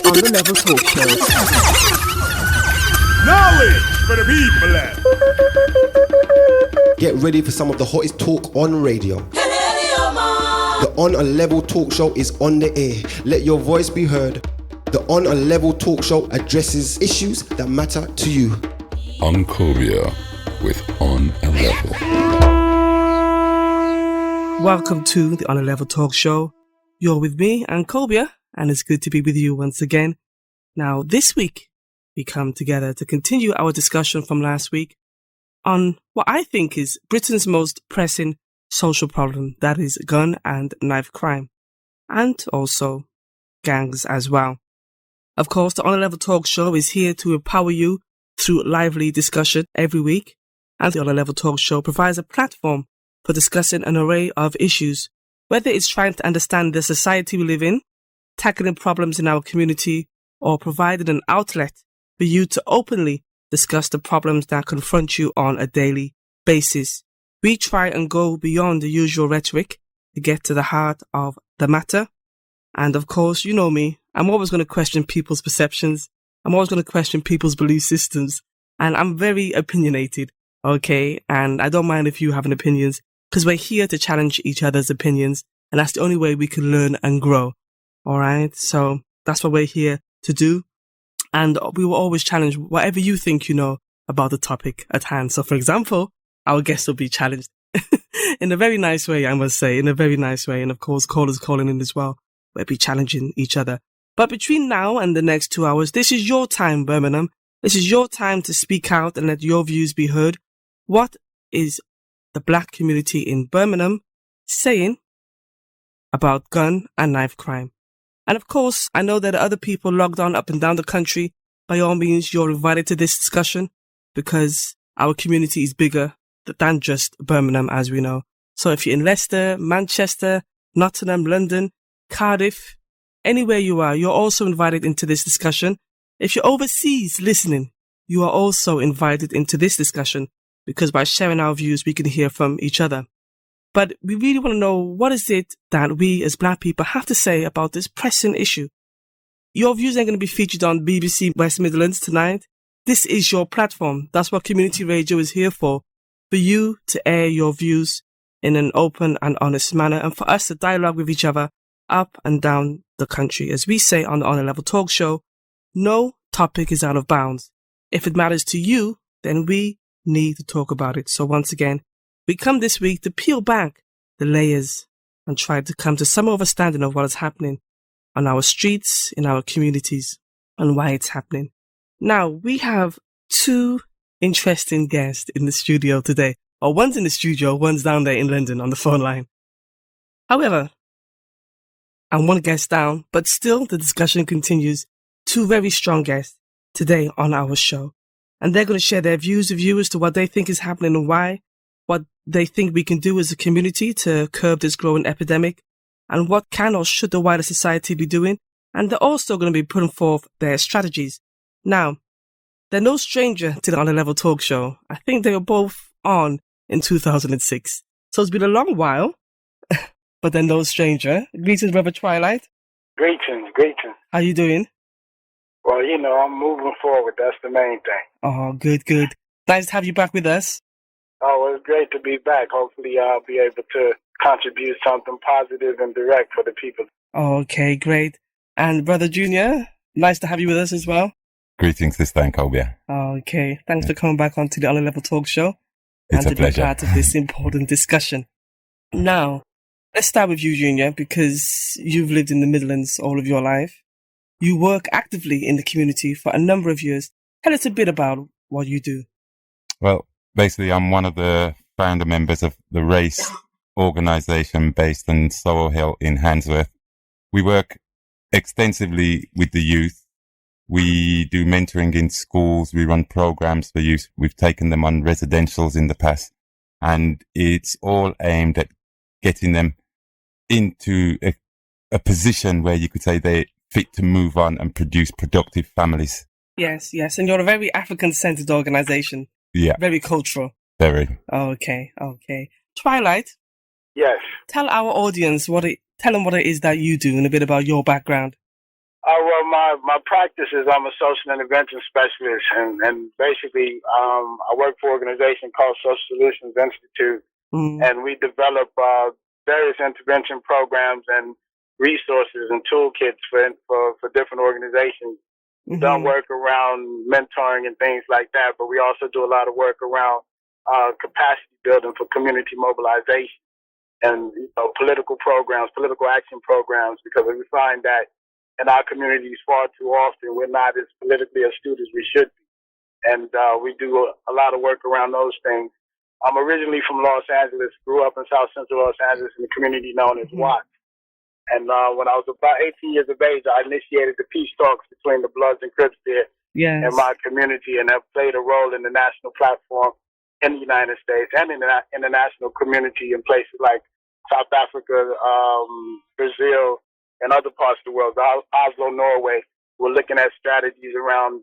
On the Level Talk Show. Knowledge for the people. Get ready for some of the hottest talk on radio. The On a Level Talk Show is on the air. Let your voice be heard. The On a Level Talk Show addresses issues that matter to you. Ankhobia with On a Level. Welcome to the On a Level Talk Show. You're with me, Ankhobia, and it's good to be with you once again. Now, this week, we come together to continue our discussion from last week on what I think is Britain's most pressing social problem, that is gun and knife crime, and also gangs as well. Of course, the On a Level Talk Show is here to empower you through lively discussion every week, and the On a Level Talk Show provides a platform for discussing an array of issues, whether it's trying to understand the society we live in, tackling problems in our community, or providing an outlet for you to openly discuss the problems that confront you on a daily basis. We try and go beyond the usual rhetoric to get to the heart of the matter. And of course, you know me, I'm always going to question people's perceptions. I'm always going to question people's belief systems. And I'm very opinionated, okay? And I don't mind if you have an opinions, because we're here to challenge each other's opinions. And that's the only way we can learn and grow. All right. So that's what we're here to do. And we will always challenge whatever you think you know about the topic at hand. So for example, our guests will be challenged in a very nice way, I must say, in a very nice way. And of course, callers calling in as well. We'll be challenging each other. But between now and the next 2 hours, this is your time, Birmingham. This is your time to speak out and let your views be heard. What is the black community in Birmingham saying about gun and knife crime? And of course, I know that other people logged on up and down the country. By all means, you're invited to this discussion because our community is bigger than just Birmingham, as we know. So if you're in Leicester, Manchester, Nottingham, London, Cardiff, anywhere you are, you're also invited into this discussion. If you're overseas listening, you are also invited into this discussion because by sharing our views, we can hear from each other. But we really want to know, what is it that we as black people have to say about this pressing issue? Your views ain't going to be featured on BBC West Midlands tonight. This is your platform. That's what community radio is here for you to air your views in an open and honest manner, and for us to dialogue with each other up and down the country. As we say on the On a Level Talk Show, no topic is out of bounds. If it matters to you, then we need to talk about it. So once again, we come this week to peel back the layers and try to come to some understanding of what is happening on our streets, in our communities, and why it's happening. Now, we have two interesting guests in the studio today. Or one's in the studio, one's down there in London on the phone line. However, I'm one guest down, but still the discussion continues. Two very strong guests today on our show. And they're going to share their views with you as to what they think is happening and why, what they think we can do as a community to curb this growing epidemic, and what can or should the wider society be doing. And they're also going to be putting forth their strategies. Now, they're no stranger to the On a Level Talk Show. I think they were both on in 2006. So it's been a long while, but they're no stranger. Greetings, Brother Twilight. Greetings. How you doing? Well, I'm moving forward. That's the main thing. Oh, good. Nice to have you back with us. Oh, it's great to be back. Hopefully I'll be able to contribute something positive and direct for the people. Okay, great. And Brother Junior, nice to have you with us as well. Greetings, Sister Ankhobia. Okay, thanks for coming back onto the On a Level Talk Show. It's and a pleasure. Be part of this important discussion. Now, let's start with you, Junior, because you've lived in the Midlands all of your life. You work actively in the community for a number of years. Tell us a bit about what you do. Well, basically, I'm one of the founder members of the race organisation based in Soho Hill in Handsworth. We work extensively with the youth. We do mentoring in schools. We run programs for youth. We've taken them on residentials in the past. And it's all aimed at getting them into a position where you could say they're fit to move on and produce productive families. Yes. And you're a very African-centered organisation. Yeah. Very cultural. Very. Okay. Twilight. Yes. Tell our audience tell them what it is that you do and a bit about your background. Well, my practice is I'm a social intervention specialist, and basically I work for an organization called Social Solutions Institute, and we develop various intervention programs and resources and toolkits for different organizations. We don't work around mentoring and things like that, but we also do a lot of work around capacity building for community mobilization and political programs, political action programs, because we find that in our communities far too often we're not as politically astute as we should be. And we do a lot of work around those things. I'm originally from Los Angeles, grew up in South Central Los Angeles in a community known as Watts. And when I was about 18 years of age, I initiated the peace talks between the Bloods and Crips there in my community, and have played a role in the national platform in the United States and in the international community in places like South Africa, Brazil, and other parts of the world. Oslo, Norway. We're looking at strategies around,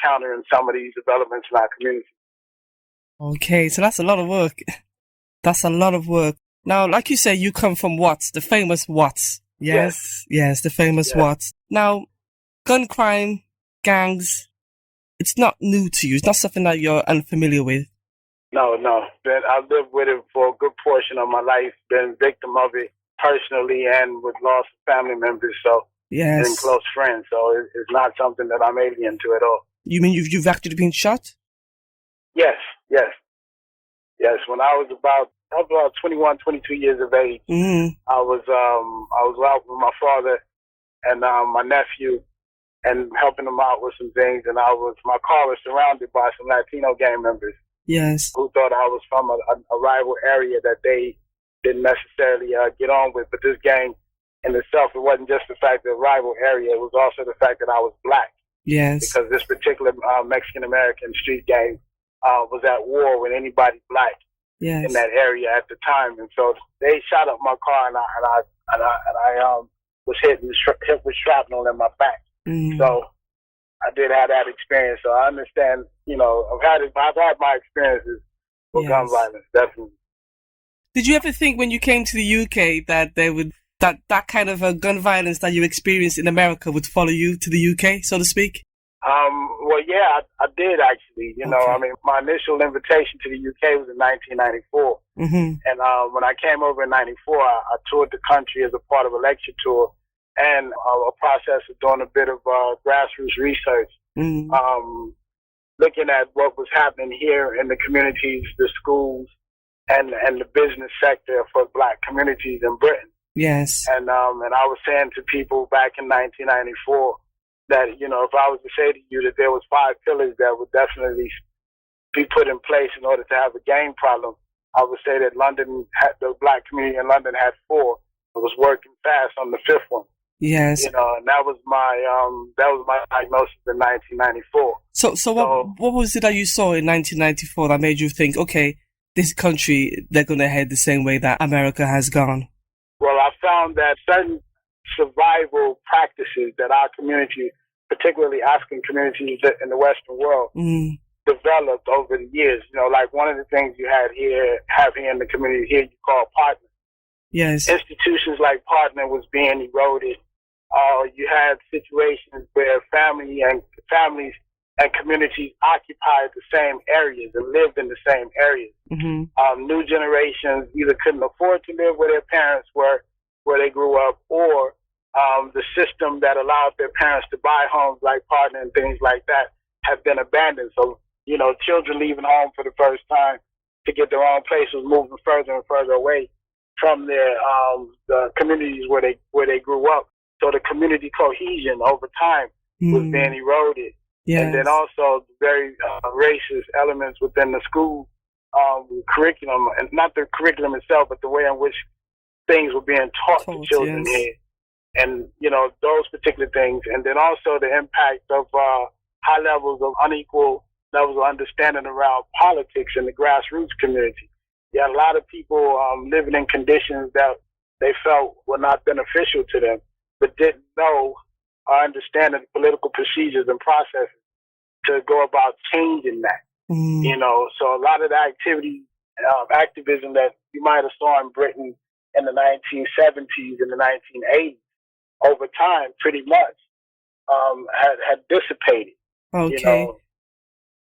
countering some of these developments in our community. Okay, so that's a lot of work. That's a lot of work. Now, like you say, you come from Watts, the famous Watts. Yes, the famous Watts. Now, gun crime, gangs, it's not new to you. It's not something that you're unfamiliar with. No. I've lived with it for a good portion of my life, been victim of it personally and with loss of family members, and close friends. So it's not something that I'm alien to at all. You mean you've actually been shot? Yes. When I was about 21, 22 years of age, I was out with my father and my nephew and helping them out with some things, and my car was surrounded by some Latino gang members. Yes. Who thought I was from a rival area that they didn't necessarily get on with. But this gang in itself, it wasn't just the fact that rival area, it was also the fact that I was black. Yes. Because this particular Mexican-American street gang was at war with anybody black in that area at the time. And so they shot up my car, and I was hit with shrapnel in my back. So I did have that experience. So I understand, I've had my experiences with gun violence, definitely. Did you ever think when you came to the UK that that kind of gun violence that you experienced in America would follow you to the UK, so to speak? Well, yeah, I did actually. I mean, my initial invitation to the UK was in 1994. And when I came over in 94, I toured the country as a part of a lecture tour and a process of doing a bit of grassroots research, looking at what was happening here in the communities, the schools, and the business sector for black communities in Britain. Yes. And I was saying to people back in 1994 that, if I was to say to you that there was 5 pillars that would definitely be put in place in order to have a gang problem, I would say that the black community in London had 4. I was working fast on the 5th one. Yes. And that was my diagnosis in 1994. So what was it that you saw in 1994 that made you think, okay, this country, they're going to head the same way that America has gone? Well, I found that certain survival practices that our community, particularly African communities in the Western world, developed over the years. Like one of the things you have here in the community here, you call partner. Yes. Institutions like partner was being eroded. You had situations where families and communities occupied the same areas and lived in the same areas. New generations either couldn't afford to live where their parents were, where they grew up, or the system that allowed their parents to buy homes like partner and things like that have been abandoned. So, children leaving home for the first time to get their own place was moving further and further away from their the communities where they grew up. So the community cohesion over time was being eroded. Yes. And then also the very racist elements within the school curriculum, and not the curriculum itself, but the way in which things were being taught to children here. And, those particular things. And then also the impact of high levels of unequal levels of understanding around politics in the grassroots community. You had a lot of people living in conditions that they felt were not beneficial to them, but didn't know or understand the political procedures and processes to go about changing that. So a lot of the activism that you might have saw in Britain in the 1970s and the 1980s, over time, pretty much, had dissipated. Okay. You know,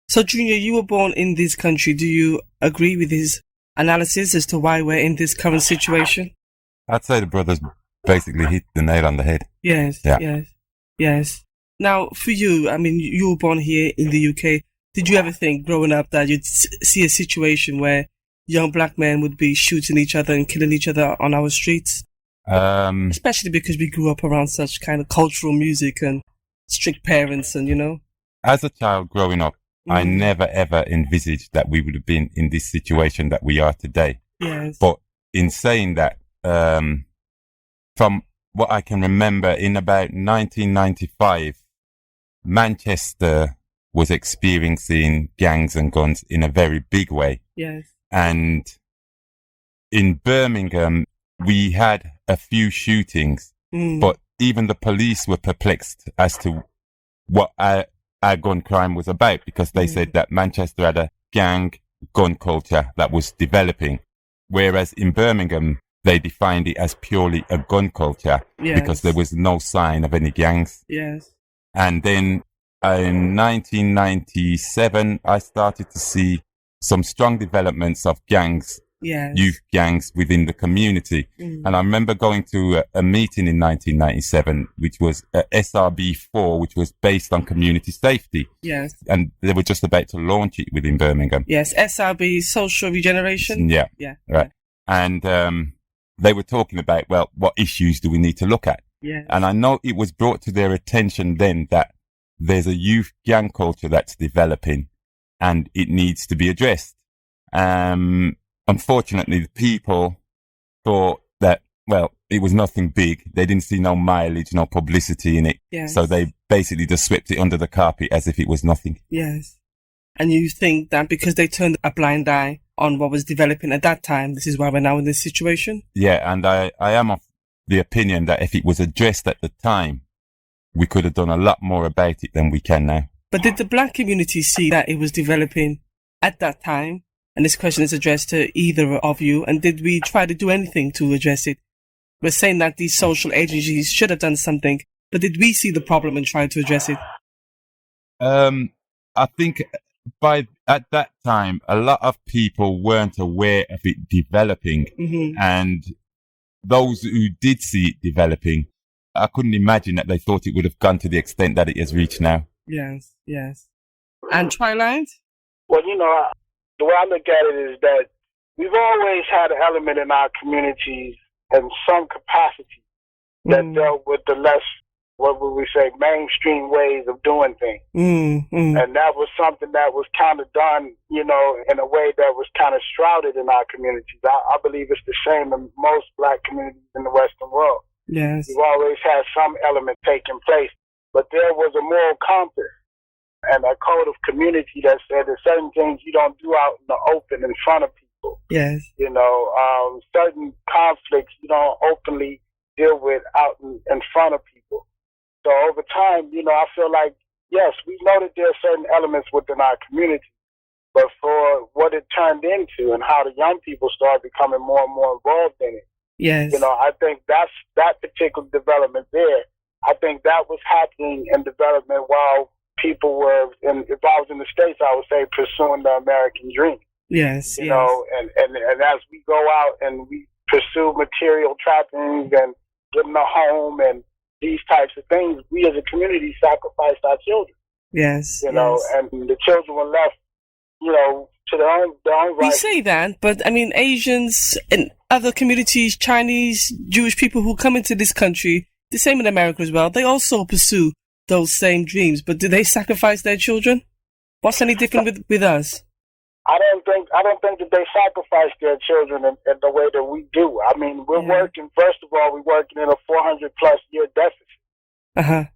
So, Junior, you were born in this country. Do you agree with his analysis as to why we're in this current situation? I'd say the brothers basically hit the nail on the head. Yes, Yeah. yes. Now, for you, I mean, you were born here in the UK. Did you ever think growing up that you'd see a situation where young black men would be shooting each other and killing each other on our streets? Especially because we grew up around such kind of cultural music and strict parents and, you know. As a child growing up, I never ever envisaged that we would have been in this situation that we are today. Yes. But in saying that, from what I can remember, in about 1995, Manchester was experiencing gangs and guns in a very big way. Yes. And in Birmingham, we had a few shootings, but even the police were perplexed as to what our gun crime was about, because they said that Manchester had a gang gun culture that was developing, whereas in Birmingham, they defined it as purely a gun culture because there was no sign of any gangs. Yes. And then in 1997, I started to see some strong developments of gangs, youth gangs within the community. And I remember going to a meeting in 1997, which was SRB4, which was based on community safety. Yes. And they were just about to launch it within Birmingham. Yes, SRB, Social Regeneration. Yeah. Right. And they were talking about, well, what issues do we need to look at? Yes. And I know it was brought to their attention then that there's a youth gang culture that's developing and it needs to be addressed. Unfortunately, the people thought that, well, it was nothing big. They didn't see no mileage, no publicity in it. Yes. So they basically just swept it under the carpet as if it was nothing. Yes. And you think that because they turned a blind eye on what was developing at that time, this is why we're now in this situation? Yeah, and I am of the opinion that if it was addressed at the time, we could have done a lot more about it than we can now. But did the black community see that it was developing at that time? And this question is addressed to either of you. And did we try to do anything to address it? We're saying that these social agencies should have done something, but did we see the problem and try to address it? I think at that time, a lot of people weren't aware of it developing. And those who did see it developing, I couldn't imagine that they thought it would have gone to the extent that it has reached now. Yes, yes. And Twilight? Well, you know, the way I look at it is that we've always had an element in our communities in some capacity that dealt with the less, what would we say, mainstream ways of doing things. And that was something that was kind of done, you know, in a way that was kind of shrouded in our communities. I believe it's the same in most black communities in the Western world. Yes. We've always had some element taking place, but there was a moral compass and a code of community that said that certain things you don't do out in the open in front of people. Yes. You know, certain conflicts you don't openly deal with out in front of people. So over time, you know, I feel like, yes, we know that there are certain elements within our community, but for what it turned into and how the young people started becoming more and more involved in it, yes, you know, I think that's that particular development there. I think that was happening in development while people were, if I was in the States, I would say pursuing the American dream. Yes, you know, and as we go out and we pursue material trappings and getting a home and these types of things, we as a community sacrificed our children. Yes, you know, and the children were left, you know, to their own right. We say that, but I mean, Asians and other communities, Chinese, Jewish people who come into this country, the same in America as well, they also pursue those same dreams, but do they sacrifice their children? What's any different with us? I don't think that they sacrifice their children in the way that we do. I mean, we're working, first of all, we're working in a 400+ year deficit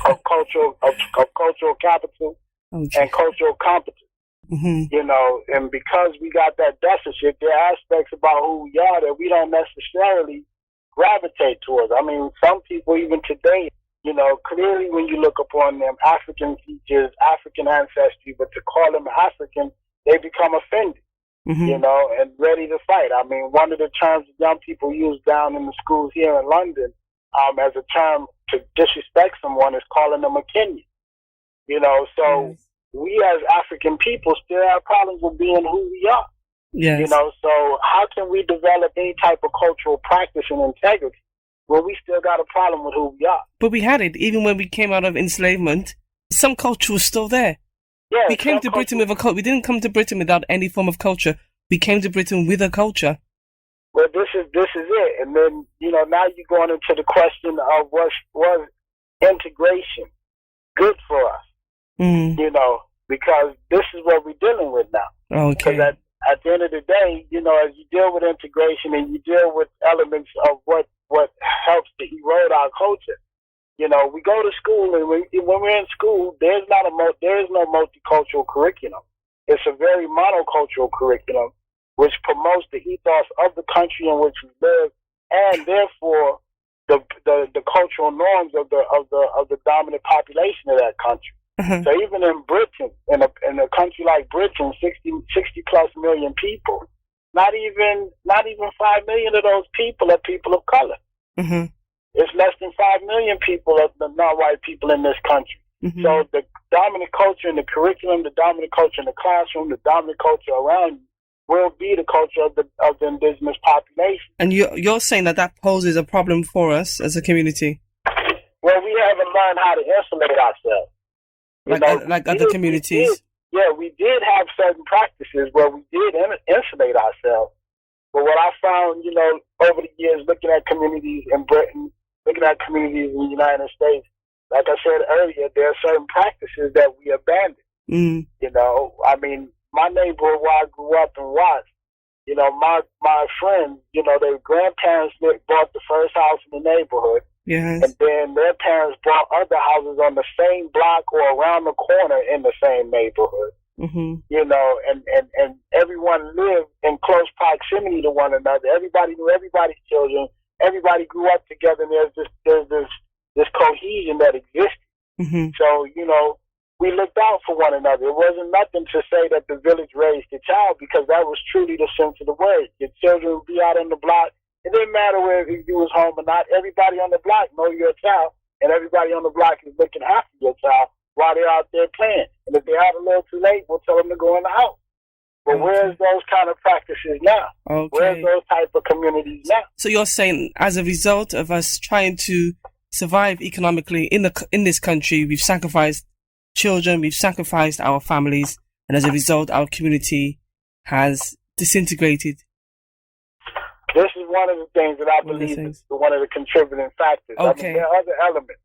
of cultural capital and cultural competence. You know, and because we got that deficit, there are aspects about who we are that we don't necessarily gravitate towards. I mean, some people even today, you know, clearly when you look upon them, African features, African ancestry, but to call them African, they become offended, you know, and ready to fight. I mean, one of the terms young people use down in the schools here in London as a term to disrespect someone is calling them a Kenyan. You know, so Yes. we as African people still have problems with being who we are. Yes. You know, so how can we develop any type of cultural practice and integrity when we still got a problem with who we are? But we had it even when we came out of enslavement. Some culture was still there. Yeah, We came to Britain with a culture. We didn't come to Britain without any form of culture. We came to Britain with a culture. Well, this is it. And then, you know, now you're going into the question of was integration good for us? You know, because this is what we're dealing with now. Okay. Because at the end of the day, you know, as you deal with integration and you deal with elements of what helps to erode our culture, you know, we go to school, and when we're in school, there is no multicultural curriculum. It's a very monocultural curriculum, which promotes the ethos of the country in which we live, and therefore the cultural norms of the dominant population of that country. So even in Britain, in a country like Britain, 60 plus million people, not even 5 million of those people are people of color. It's less than 5 million people of the non-white people in this country. So the dominant culture in the curriculum, the dominant culture in the classroom, the dominant culture around you will be the culture of the indigenous population. And you're saying that poses a problem for us as a community? Well, we haven't learned how to insulate ourselves. Like other communities? We did have certain practices where we did insulate ourselves. But what I found, you know, over the years, looking at communities in Britain, looking at communities in the United States, like I said earlier, there are certain practices that we abandoned. You know, I mean, my neighborhood where I grew up and watched, you know, my friends, you know, their grandparents bought the first house in the neighborhood. Yes. And then their parents bought other houses on the same block or around the corner in the same neighborhood. You know, and everyone lived in close proximity to one another. Everybody knew everybody's children. Everybody grew up together, and there's this cohesion that existed. So, you know, we looked out for one another. It wasn't nothing to say that the village raised the child, because that was truly the sense of the word. Your children would be out on the block. It didn't matter whether you was home or not. Everybody on the block know you're a child, and everybody on the block is looking after your child while they're out there playing. And if they're out a little too late, we'll tell them to go in the house. But where's those kind of practices now? Where's those type of communities now? So you're saying, as a result of us trying to survive economically in this country, we've sacrificed children, we've sacrificed our families, and as a result, our community has disintegrated. This is one of the things that I believe is one of the contributing factors. I mean, there are other elements,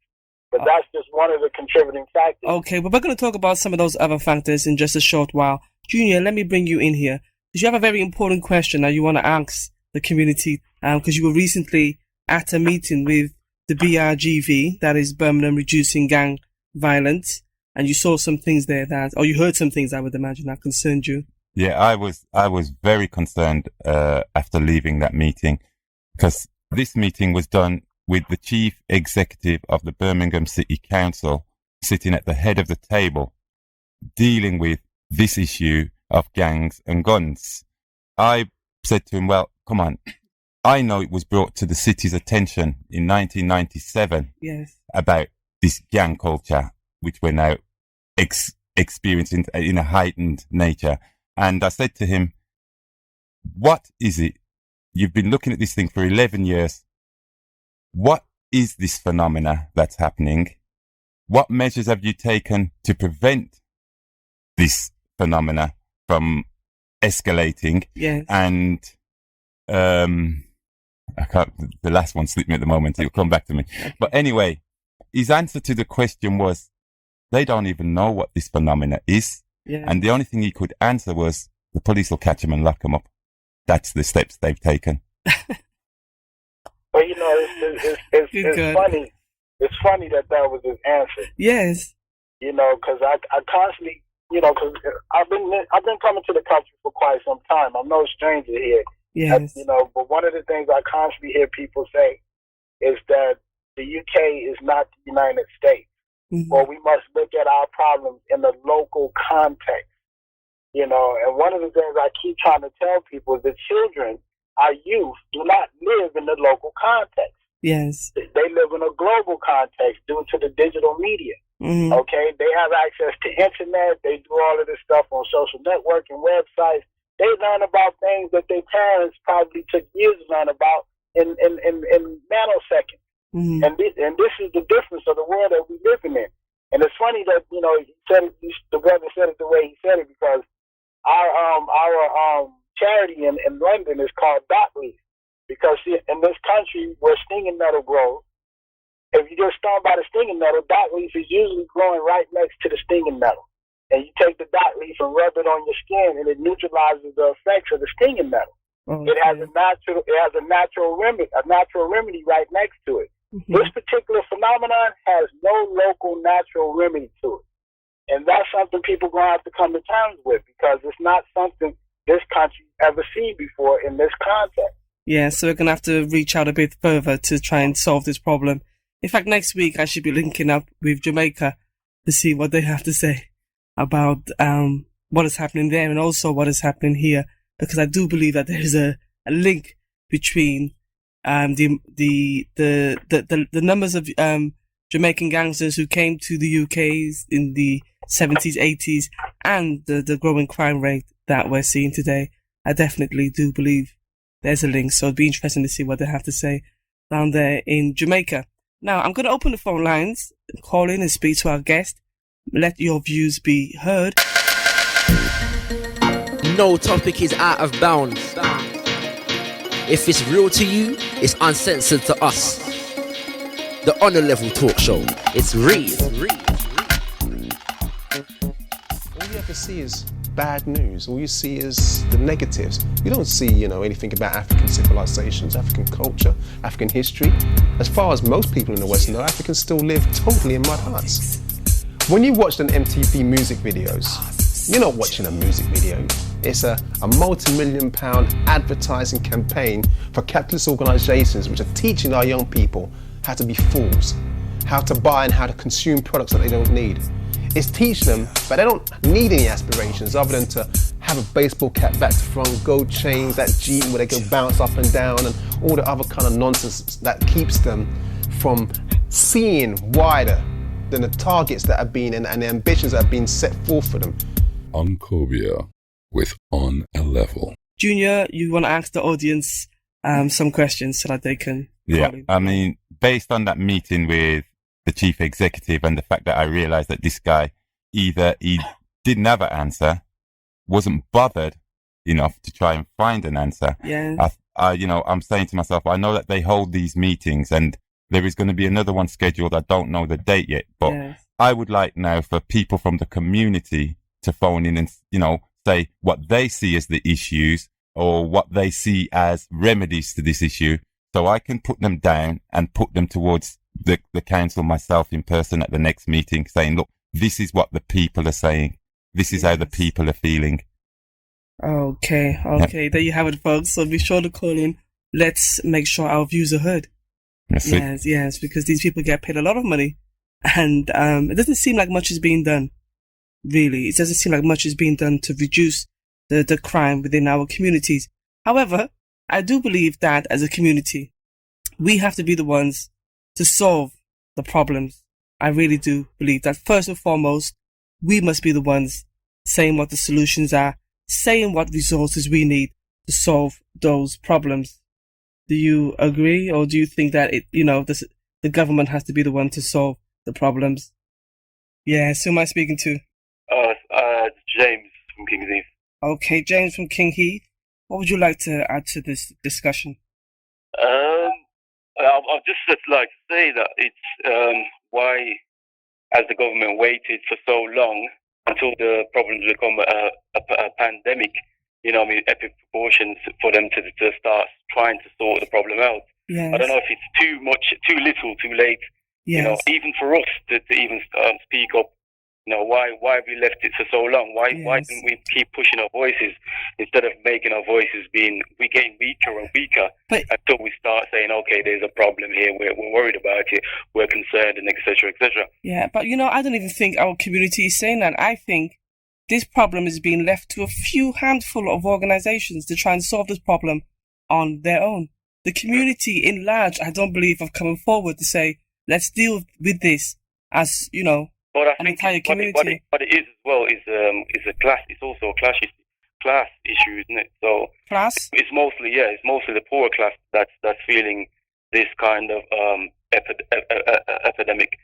but that's just one of the contributing factors. Okay, but we're going to talk about some of those other factors in just a short while. Junior, let me bring you in here, because you have a very important question that you want to ask the community, because you were recently at a meeting with the BRGV, that is Birmingham Reducing Gang Violence, and you saw some things there or you heard some things, I would imagine, that concerned you. Yeah, I was very concerned after leaving that meeting, because this meeting was done with the chief executive of the Birmingham City Council sitting at the head of the table, dealing with this issue of gangs and guns. I said to him, well, come on, I know it was brought to the city's attention in 1997 about this gang culture, which we're now experiencing in a heightened nature. And I said to him, what is it? You've been looking at this thing for 11 years. What is this phenomena that's happening? What measures have you taken to prevent this phenomena from escalating? And I can't, the last one slipped me at the moment. It'll come back to me. But anyway, his answer to the question was, they don't even know what this phenomena is. And the only thing he could answer was, the police will catch him and lock him up. That's the steps they've taken. But, you know, it's funny. It's funny that was his answer. Yes. You know, because I constantly, you know, because I've been coming to the country for quite some time. I'm no stranger here. Yes. You know, but one of the things I constantly hear people say is that the UK is not the United States. Or we must look at our problems in the local context. You know, and one of the things I keep trying to tell people is that children, our youth, do not live in the local context. Yes. They live in a global context due to the digital media. Mm-hmm. Okay, they have access to internet. They do all of this stuff on social networking websites. They learn about things that their parents probably took years to learn about in nanoseconds. Mm-hmm. And this is the difference of the world that we live in. And it's funny that he said it, the brother said it the way he said it, because our charity in London is called Dot Leaf, because in this country where stinging nettle grows, if you get stung by the stinging nettle, dot leaf is usually growing right next to the stinging nettle. And you take the dot leaf and rub it on your skin, and it neutralizes the effects of the stinging nettle. Okay. It has a natural remedy right next to it. Mm-hmm. This particular phenomenon has no local natural remedy to it. And that's something people are going to have to come to terms with, because it's not something this country's ever seen before in this context. Yeah, so we're going to have to reach out a bit further to try and solve this problem. In fact, next week I should be linking up with Jamaica to see what they have to say about what is happening there and also what is happening here, because I do believe that there is a link between the numbers of Jamaican gangsters who came to the UK in the 70s, 80s, and the growing crime rate that we're seeing today. I definitely do believe there's a link, so it'd be interesting to see what they have to say down there in Jamaica. Now, I'm going to open the phone lines, call in and speak to our guest. Let your views be heard. No topic is out of bounds. If it's real to you, it's uncensored to us. The Honor Level Talk Show. It's real. All you ever see is bad news. All you see is the negatives. You don't see, anything about African civilizations, African culture, African history. As far as most people in the West know, Africans still live totally in mud huts. When you watch an MTV music videos, you're not watching a music video. It's a multi-million-pound advertising campaign for capitalist organizations which are teaching our young people how to be fools, how to buy and how to consume products that they don't need. It's teaching them, but they don't need any aspirations other than to have a baseball cap back to front, gold chains, that Jeep where they go bounce up and down, and all the other kind of nonsense that keeps them from seeing wider than the targets that have been and the ambitions that have been set forth for them. Ankhobia with On a Level. Junior, you want to ask the audience some questions so that they can... Yeah, I mean, based on that meeting with the chief executive and the fact that I realized that this guy either he didn't have an answer, wasn't bothered enough to try and find an answer. Yeah. I'm saying to myself, I know that they hold these meetings and there is going to be another one scheduled. I don't know the date yet, but yes. I would like now for people from the community to phone in and, say what they see as the issues or what they see as remedies to this issue. So I can put them down and put them towards the council myself in person at the next meeting, saying, look, this is what the people are saying. This is how the people are feeling. Okay. Yep. There you have it, folks. So be sure to call in. Let's make sure our views are heard. Yes, because these people get paid a lot of money. And it doesn't seem like much is being done. Really, it doesn't seem like much is being done to reduce the crime within our communities. However, I do believe that as a community, we have to be the ones to solve the problems. I really do believe that first and foremost, we must be the ones saying what the solutions are, saying what resources we need to solve those problems. Do you agree, or do you think that the government has to be the one to solve the problems? Yes, who am I speaking to? James from King's Heath. Okay, James from King Heath. What would you like to add to this discussion? I'd just like to say that it's why has the government waited for so long until the problems become a pandemic, epic proportions for them to start trying to sort the problem out. Yes. I don't know if it's too much, too little, too late. Yes. Even for us to even speak up. Why have we left it for so long? Why didn't we keep pushing our voices instead of making our voices we're getting weaker and weaker until we start saying, okay, there's a problem here, we're worried about it, we're concerned, and etc., etc. Yeah, but I don't even think our community is saying that. I think this problem is being left to a few handful of organizations to try and solve this problem on their own. the community in large, I don't believe, have come forward to say, let's deal with this as, you know, but I an think entire community. what it is as well is a class. It's also a class issue, isn't it? So Class? it's mostly the poorer class that's feeling this kind of epidemic,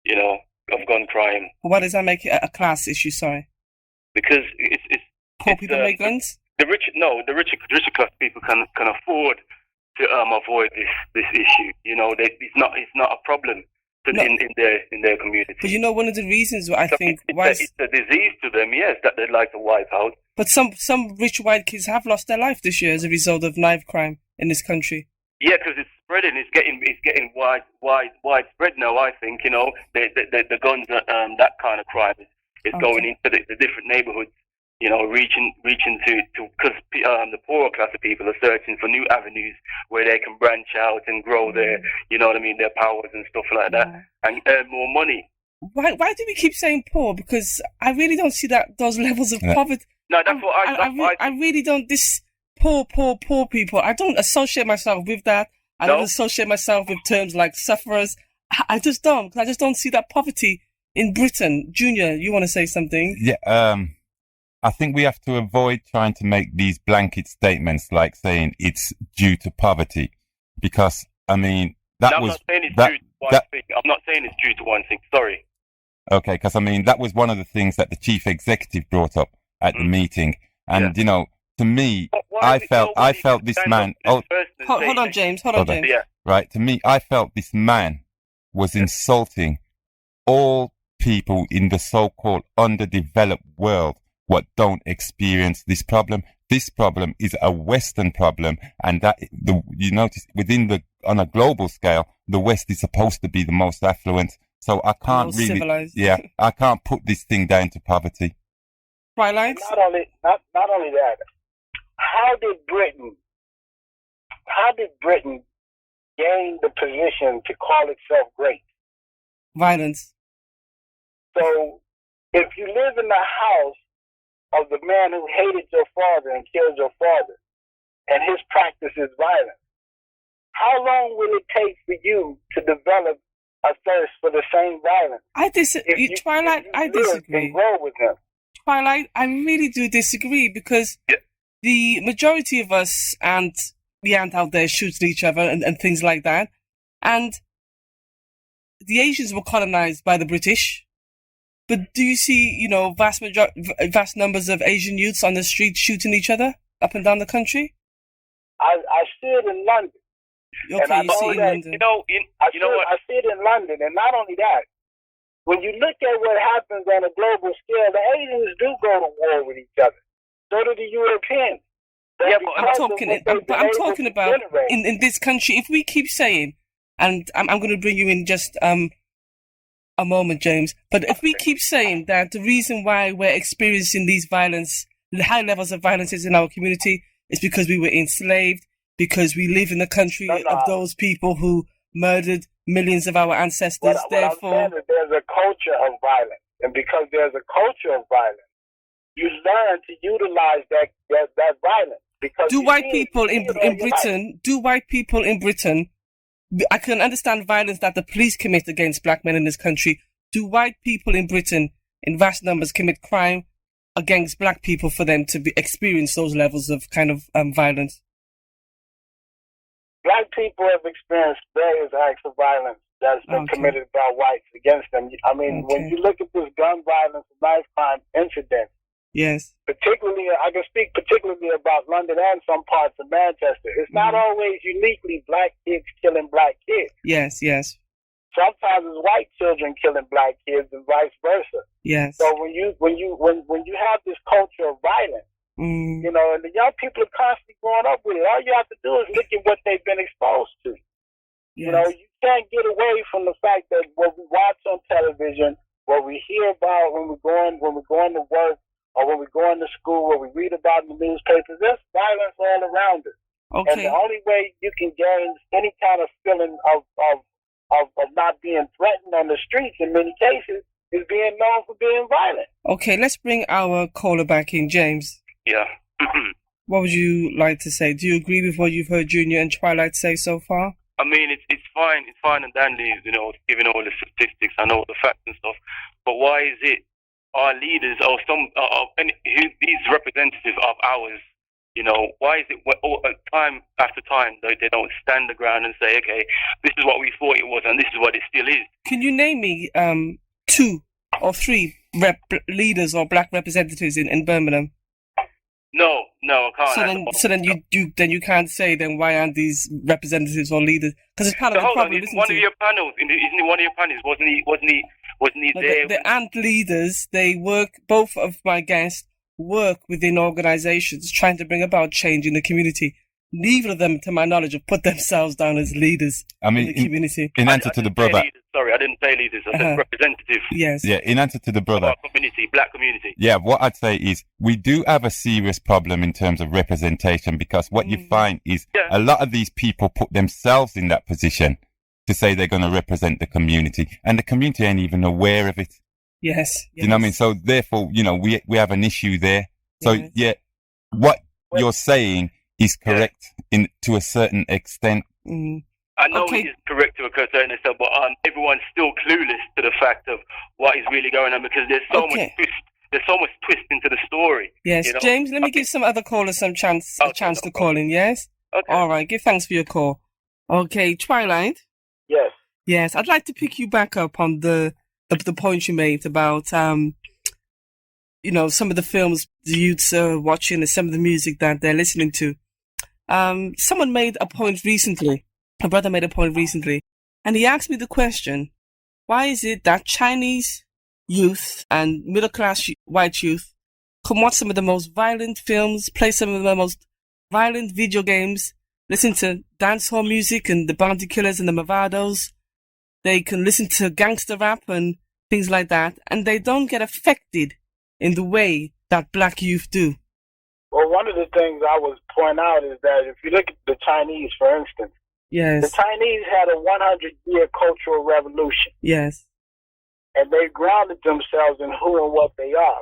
you know, of gun crime. Why does that make it a class issue? Sorry. Because it's Poor people make guns? The richer class people can afford to avoid this issue. You know, it's not a problem in their community. But you know, one of the reasons I think it's a disease to them, yes, that they'd like to wipe out. But some rich white kids have lost their life this year as a result of knife crime in this country. Yeah, because it's spreading. It's getting widespread now. I think, you know, the guns, that kind of crime is going into the different neighborhoods. You know, reaching to because the poorer class of people are searching for new avenues where they can branch out and grow their, you know what I mean, their powers and stuff like that, and earn more money. Why do we keep saying poor? Because I really don't see those levels of poverty. No, that's what I really don't. This poor people. I don't associate myself with that. I don't associate myself with terms like sufferers. I just don't. I just don't see that poverty in Britain. Junior, you want to say something? Yeah. I think we have to avoid trying to make these blanket statements like saying it's due to poverty, because I mean I'm not saying it's due to one thing. I'm not saying it's due to one thing. Sorry. Okay, because I mean that was one of the things that the chief executive brought up at the meeting, and you know, to me, I felt this man. Hold on, James. Hold on, James. Yeah. Right. To me, I felt this man was insulting all people in the so-called underdeveloped world what don't experience this problem. This problem is a Western problem, and that you notice on a global scale, the West is supposed to be the most affluent. So I can't civilized. I can't put this thing down to poverty. Twilight? Not only that. How did Britain gain the position to call itself great? Violence. So if you live in the house of the man who hated your father and killed your father, and his practice is violence, how long will it take for you to develop a thirst for the same violence? I disagree. Twilight, I disagree. And grow with him. Twilight, I really do disagree, because the majority of us we aren't out there shooting each other and things like that. And the Asians were colonized by the British. But do you see, you know, vast numbers of Asian youths on the street shooting each other up and down the country? I see it in London. Okay, you see it in London. I see it in London, and not only that, when you look at what happens on a global scale, the Asians do go to war with each other. So do the Europeans. Yeah, but I'm talking about in this country. If we keep saying, and I'm going to bring you in just a moment, James. But if we keep saying that the reason why we're experiencing these high levels of violence in our community is because we were enslaved, because we live in the country of those people who murdered millions of our ancestors. Therefore, I'm saying that there's a culture of violence, and because there's a culture of violence, you learn to utilize that violence. Because do white people in Britain? I can understand violence that the police commit against black men in this country. Do white people in Britain, in vast numbers, commit crime against black people for them to experience those levels of kind of violence? Black people have experienced various acts of violence that's been committed by whites against them. I mean, when you look at this gun violence and knife crime incident, yes, particularly, I can speak particularly about London and some parts of Manchester. It's not always uniquely black kids killing black kids. Yes. Sometimes it's white children killing black kids and vice versa. Yes. So when you have this culture of violence, you know, and the young people are constantly growing up with it. All you have to do is look at what they've been exposed to. Yes. You know, you can't get away from the fact that what we watch on television, what we hear about when we're going to work, or when we go into school, or we read about in the newspapers, there's violence all around us. Okay. And the only way you can gain any kind of feeling of not being threatened on the streets in many cases is being known for being violent. Okay, let's bring our caller back in, James. Yeah. what would you like to say? Do you agree with what you've heard Junior and Twilight say so far? I mean, it's fine and dandy, giving all the statistics and all the facts and stuff. But why is it our leaders or these representatives of ours, why is it time after time they don't stand the ground and say, okay, this is what we thought it was and this is what it still is? Can you name me 2 or 3 leaders or black representatives in Birmingham? No, I can't. So then you can't say then why aren't these representatives or leaders? Because it's part of the problem. Isn't one of your panels? Wasn't he there? The ANT leaders, they work. Both of my guests work within organisations trying to bring about change in the community. Neither of them, to my knowledge, have put themselves down as leaders in the community. In answer to the brother. Sorry, I didn't say leaders. I said representative. Yes. Yeah, in answer to the brother. Black community. Yeah, what I'd say is we do have a serious problem in terms of representation, because what you find is a lot of these people put themselves in that position to say they're going to represent the community, and the community ain't even aware of it. Yes. Do you know what I mean? So therefore, we have an issue there. So what you're saying is correct to a certain extent. I know it is correct to a certain extent, but everyone's still clueless to the fact of what is really going on, because there's so much twist. There's so much twist into the story. Yes, James. Let me give some other callers a chance to call in. Yes. Okay. All right. Give thanks for your call. Okay, Twilight. Yes. Yes, I'd like to pick you back up on the point you made about some of the films the youths are watching and some of the music that they're listening to. Someone made a point recently. A brother made a point recently, and he asked me the question: why is it that Chinese youth and middle-class white youth can watch some of the most violent films, play some of the most violent video games, listen to dancehall music and the Bounty Killers and the Mavados? They can listen to gangster rap and things like that, and they don't get affected in the way that black youth do. Well, one of the things I was pointing out is that if you look at the Chinese, for instance, yes, the Chinese had a 100-year cultural revolution. Yes. And they grounded themselves in who and what they are.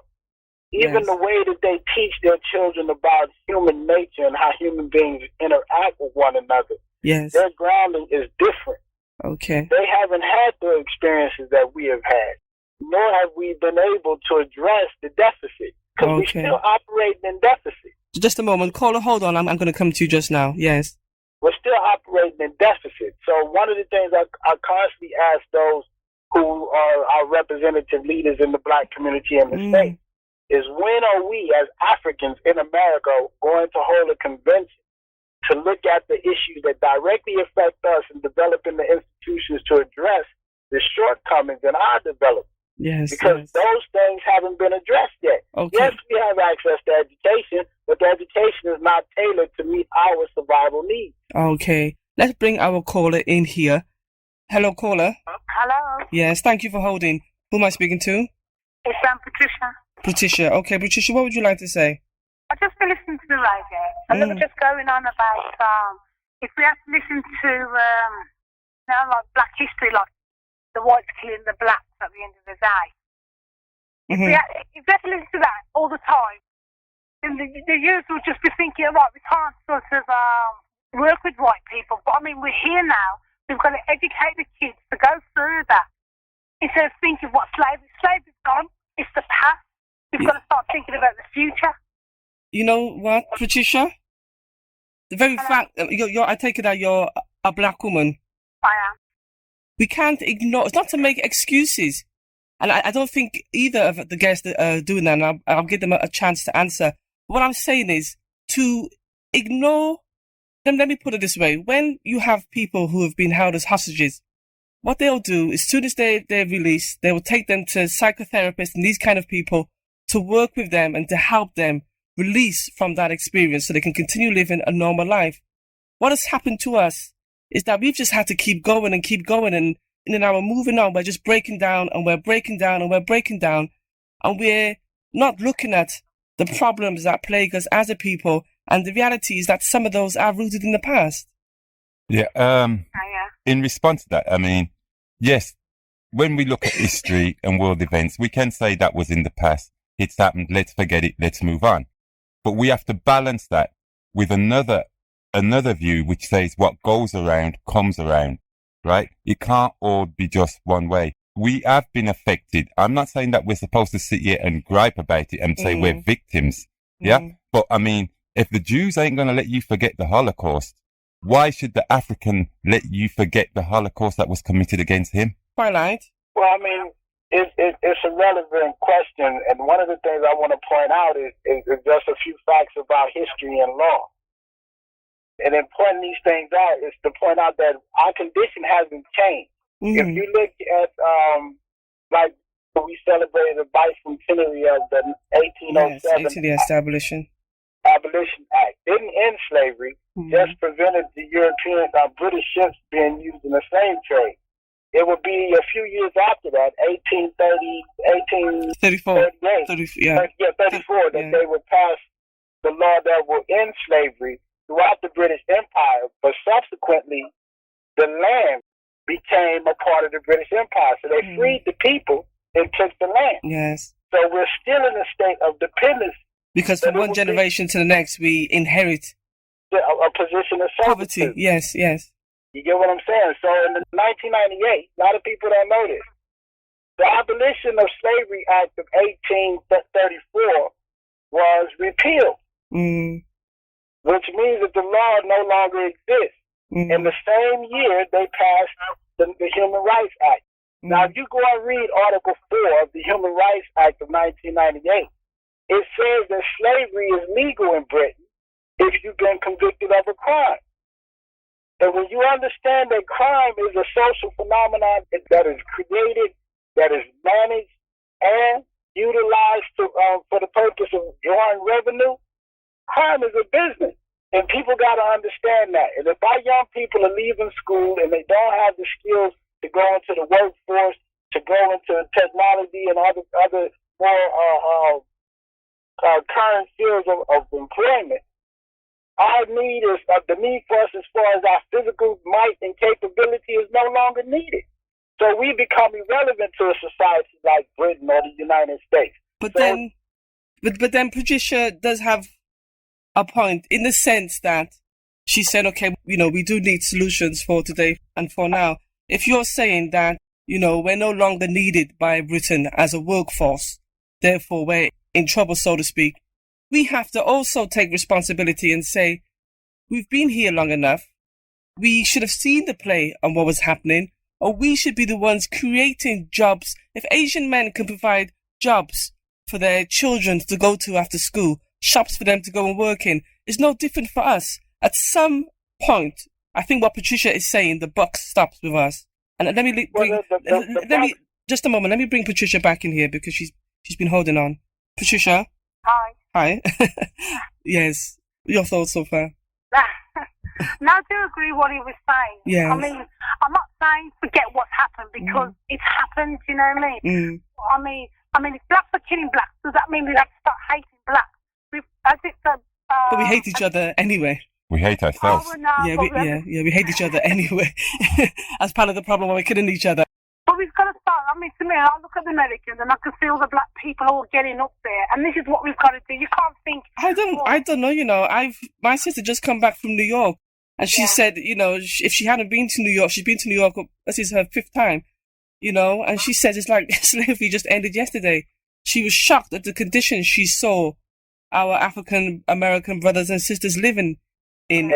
Even the way that they teach their children about human nature and how human beings interact with one another, their grounding is different. Okay. They haven't had the experiences that we have had, nor have we been able to address the deficit, because we're still operating in deficit. Just a moment. Caller, hold on. I'm going to come to you just now. Yes. We're still operating in deficit. So one of the things I constantly ask those who are our representative leaders in the black community in the state is, when are we as Africans in America going to hold a convention to look at the issues that directly affect us and developing the institutions to address the shortcomings in our development? Yes. Because those things haven't been addressed yet. Okay. Yes, we have access to education, but the education is not tailored to meet our survival needs. Okay. Let's bring our caller in here. Hello, caller. Hello. Yes, thank you for holding. Who am I speaking to? It's Patricia. Patricia. Okay, Patricia, what would you like to say? I just been listening to the radio, and they were just going on about if we have to listen to like black history, like the whites killing the blacks at the end of the day. If we have to listen to that all the time, then the youth will just be thinking, right, we can't sort of work with white people. But I mean, we're here now. We've got to educate the kids to go through that instead of thinking what slavery. Slavery's gone. It's the past. We've got to start thinking about the future. You know what, Patricia? The very fact, I take it that you're a black woman. I am. We can't ignore, it's not to make excuses. And I don't think either of the guests are doing that, and I'll give them a chance to answer. What I'm saying is to ignore, let me put it this way. When you have people who have been held as hostages, what they'll do, as soon as they're released, they will take them to psychotherapists and these kind of people to work with them and to help them release from that experience so they can continue living a normal life. What has happened to us is that we've just had to keep going, and now we're moving on. We're just breaking down, and we're breaking down, and we're breaking down, and we're not looking at the problems that plague us as a people, and the reality is that some of those are rooted in the past. Yeah. In response to that, I mean, yes, when we look at history and world events, we can say that was in the past. It's happened. Let's forget it. Let's move on. But we have to balance that with another view which says what goes around comes around, right? It can't all be just one way. We have been affected. I'm not saying that we're supposed to sit here and gripe about it and say we're victims. Yeah. But I mean, if the Jews ain't going to let you forget the Holocaust, why should the African let you forget the Holocaust that was committed against him? Twilight. Well, I mean, it's a relevant question, and one of the things I want to point out is just a few facts about history and law. And in pointing these things out is to point out that our condition hasn't changed. If you look at, like, we celebrated the bicentenary of the 1807 Abolition Act. Didn't end slavery, just prevented the European, British ships being used in the slave trade. It would be a few years after that, 1834, that they would pass the law that will end slavery throughout the British Empire, but subsequently the land became a part of the British Empire. So they freed the people and took the land. Yes. So we're still in a state of dependence. Because from one generation to the next, we inherit a position of servitude. Poverty. Yes, yes. You get what I'm saying? So in 1998, a lot of people don't know this. The Abolition of Slavery Act of 1834 was repealed, which means that the law no longer exists. In the same year, they passed the Human Rights Act. Now, if you go and read Article 4 of the Human Rights Act of 1998, it says that slavery is legal in Britain if you've been convicted of a crime. And when you understand that crime is a social phenomenon that is created, that is managed, and utilized for the purpose of drawing revenue, crime is a business. And people got to understand that. And if our young people are leaving school and they don't have the skills to go into the workforce, to go into technology and other more current fields of employment, our need is the need for us as far as our physical might and capability is no longer needed. So we become irrelevant to a society like Britain or the United States. But then Patricia does have a point in the sense that she said, okay, we do need solutions for today and for now. If you're saying that, we're no longer needed by Britain as a workforce, therefore we're in trouble, so to speak, we have to also take responsibility and say, we've been here long enough. We should have seen the play on what was happening, or we should be the ones creating jobs. If Asian men can provide jobs for their children to go to after school, shops for them to go and work in, it's no different for us. At some point, I think what Patricia is saying, the buck stops with us. And let me just a moment. Let me bring Patricia back in here because she's been holding on. Patricia. Hi. Yes. Your thoughts so far? Now, I do agree what he was saying. Yes. I mean, I'm not saying forget what's happened because it's happened. You know what I mean? I mean, if blacks are killing blacks, does that mean we have to start hating blacks? But we hate each other anyway. We hate ourselves. We hate each other anyway. As part of the problem, why we're killing each other. But we've got to start. I mean, to me, I look at the Americans and I can see all the black people all getting up there, and this is what we've got to do. You can't think. I don't know. My sister just come back from New York, and she said, if she hadn't been to New York, she's been to New York. This is her 5th time, and she says it's like slavery just ended yesterday. She was shocked at the conditions she saw our African American brothers and sisters living in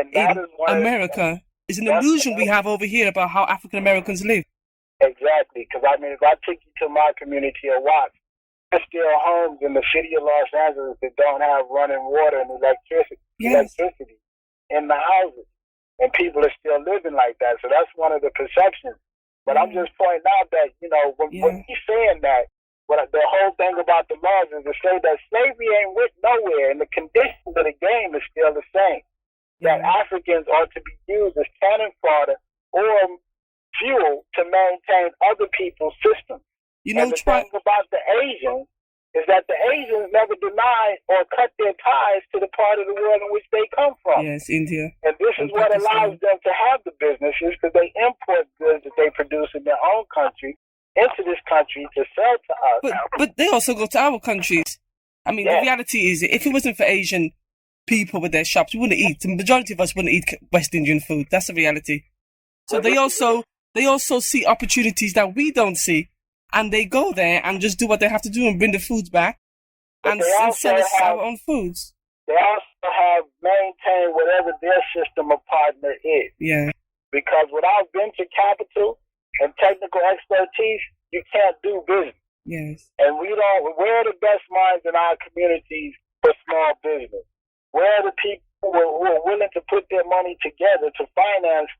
America. It's an illusion we have over here about how African Americans live. Exactly, because if I took you to my community of Watts, there's still homes in the city of Los Angeles that don't have running water and electricity in the houses, and people are still living like that. So that's one of the perceptions. But I'm just pointing out that when he's saying that, the whole thing about the laws is to say that slavery ain't went nowhere, and the conditions of the game is still the same. That Africans are to be used as cannon fodder or fuel to maintain other people's systems. And the thing about the Asians is that the Asians never denied or cut their ties to the part of the world in which they come from. Yes, India. And this is what allows them to have the businesses, because they import goods that they produce in their own country into this country to sell to us. But they also go to our countries I mean, the reality is, if it wasn't for Asian people with their shops, we wouldn't eat. The majority of us wouldn't eat West Indian food. That's the reality. So they also see opportunities that we don't see, and they go there and just do what they have to do and bring the foods back and sell us our own foods. They also have maintained whatever their system of partner is. Yeah. Because without venture capital and technical expertise, you can't do business. Yes. And we're the best minds in our communities for small business. We're the people who are willing to put their money together to finance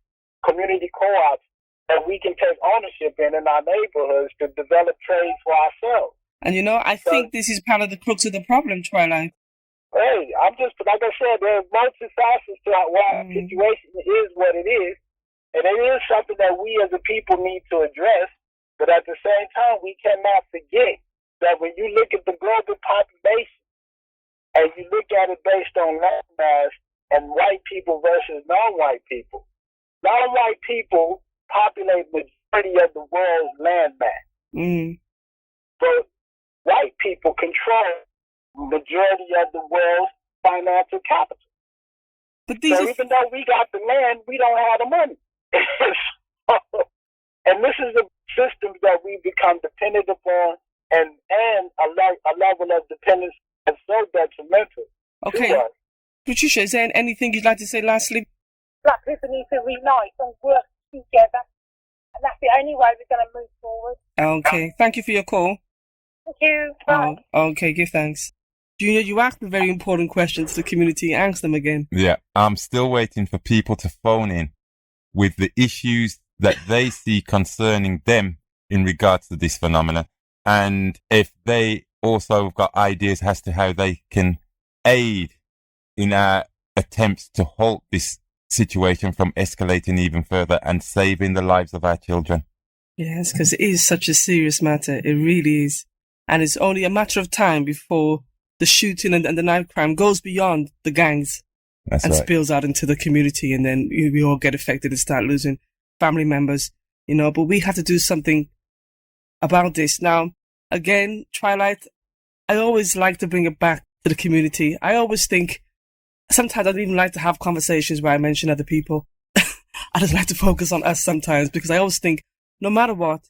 community co-ops that we can take ownership in our neighborhoods to develop trades for ourselves. And I think this is part of the crux of the problem, Twilight. Hey, I'm just, like I said, there's multifacets to why the situation is what it is. And it is something that we as a people need to address. But at the same time, we cannot forget that when you look at the global population and you look at it based on land mass and white people versus non-white people, non-white people populate majority of the world's land mass. But white people control majority of the world's financial capital. But even though we got the land, we don't have the money. And this is the systems that we become dependent upon, and a level of dependence that's so detrimental. Okay. Patricia, is there anything you'd like to say lastly? Black people need to unite and work together. And that's the only way we're going to move forward. Okay. Thank you for your call. Thank you. Bye. Okay, give thanks. Junior, you asked a very important question to the community. Ask them again. Yeah, I'm still waiting for people to phone in with the issues that they see concerning them in regards to this phenomenon. And if they also have got ideas as to how they can aid in our attempts to halt this situation from escalating even further and saving the lives of our children. Yes, because it is such a serious matter. It really is. And it's only a matter of time before the shooting and the knife crime goes beyond the gangs and spills out into the community. And then we all get affected and start losing family members, but we have to do something about this. Now, again, Twilight, I always like to bring it back to the community. I always think, sometimes I don't even like to have conversations where I mention other people. I just like to focus on us sometimes, because I always think, no matter what,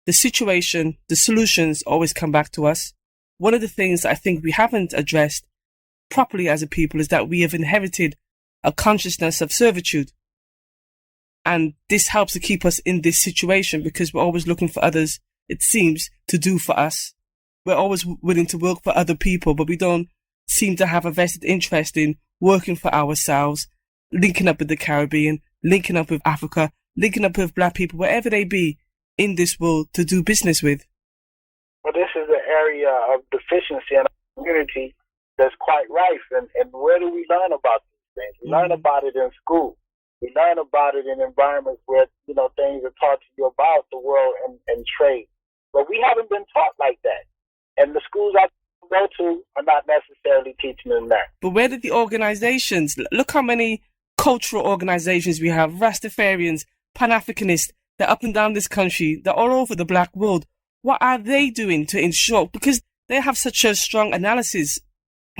the situation, the solutions always come back to us. One of the things I think we haven't addressed properly as a people is that we have inherited a consciousness of servitude. And this helps to keep us in this situation, because we're always looking for others, it seems, to do for us. We're always willing to work for other people, but we don't seem to have a vested interest in working for ourselves, linking up with the Caribbean, linking up with Africa, linking up with black people, wherever they be in this world, to do business with. Well, this is an area of deficiency in our community that's quite rife. And where do we learn about these things? We learn about it in school. We learn about it in environments where, things are taught to you about the world and trade. But we haven't been taught like that. And the schools I go to are not necessarily teaching them that. But where did the organizations, look how many cultural organizations we have, Rastafarians, Pan-Africanists, they're up and down this country, they're all over the black world. What are they doing to ensure, because they have such a strong analysis,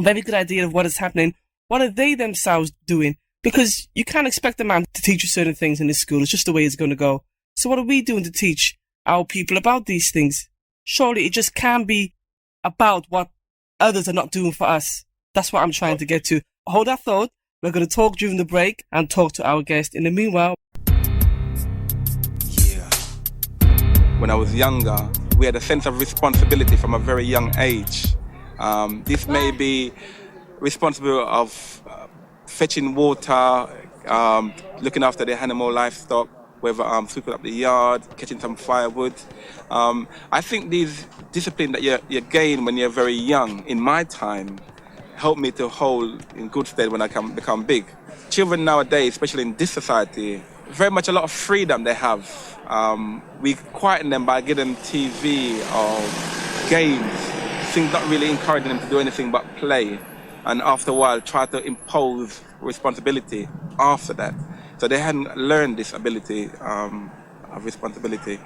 very good idea of what is happening, what are they themselves doing? Because you can't expect a man to teach you certain things in this school. It's just the way it's going to go. So what are we doing to teach our people about these things? Surely it just can't be about what others are not doing for us. That's what I'm trying to get to. Hold that thought. We're going to talk during the break and talk to our guest. In the meanwhile... Yeah. When I was younger, we had a sense of responsibility from a very young age. This may be responsible of fetching water, looking after the animal livestock, whether sweeping up the yard, catching some firewood. I think these disciplines that you gain when you're very young, in my time, helped me to hold in good stead when I can become big. Children nowadays, especially in this society, very much a lot of freedom they have. We quieten them by giving them TV or games, things not really encouraging them to do anything but play. And after a while, try to impose responsibility after that. So they hadn't learned this ability of responsibility.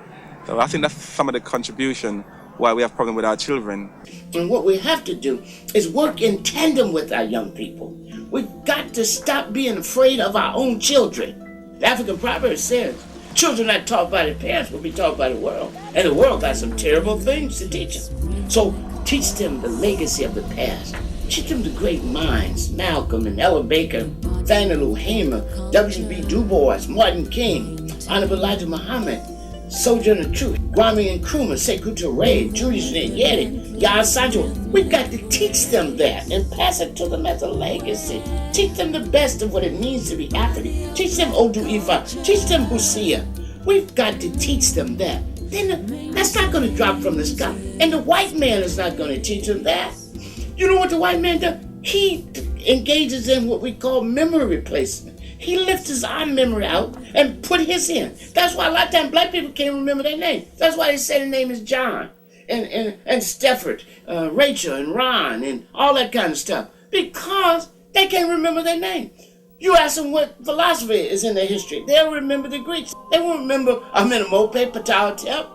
So I think that's some of the contribution why we have problem with our children. And what we have to do is work in tandem with our young people. We've got to stop being afraid of our own children. The African proverb says, children not taught by their parents will be taught by the world. And the world got some terrible things to teach them. So teach them the legacy of the past. Teach them the great minds, Malcolm and Ella Baker, Fannie Lou Hamer, W.B. Du Bois, Martin King, Honorable Elijah Muhammad, Sojourner Truth, Kwame Nkrumah, Sekou Touré, Julius Nyerere, Yaya Sancho. We've got to teach them that and pass it to them as a legacy. Teach them the best of what it means to be African. Teach them Odu Ifa. Teach them Busia. We've got to teach them that. Then that's not going to drop from the sky. And the white man is not going to teach them that. You know what the white man does? He engages in what we call memory replacement. He lifts our memory out and put his in. That's why a lot of times black people can't remember their name. That's why they say their name is John and Stafford, Rachel and Ron and all that kind of stuff. Because they can't remember their name. You ask them what philosophy is in their history. They'll remember the Greeks. They won't remember Amenemope, Ptahhotep.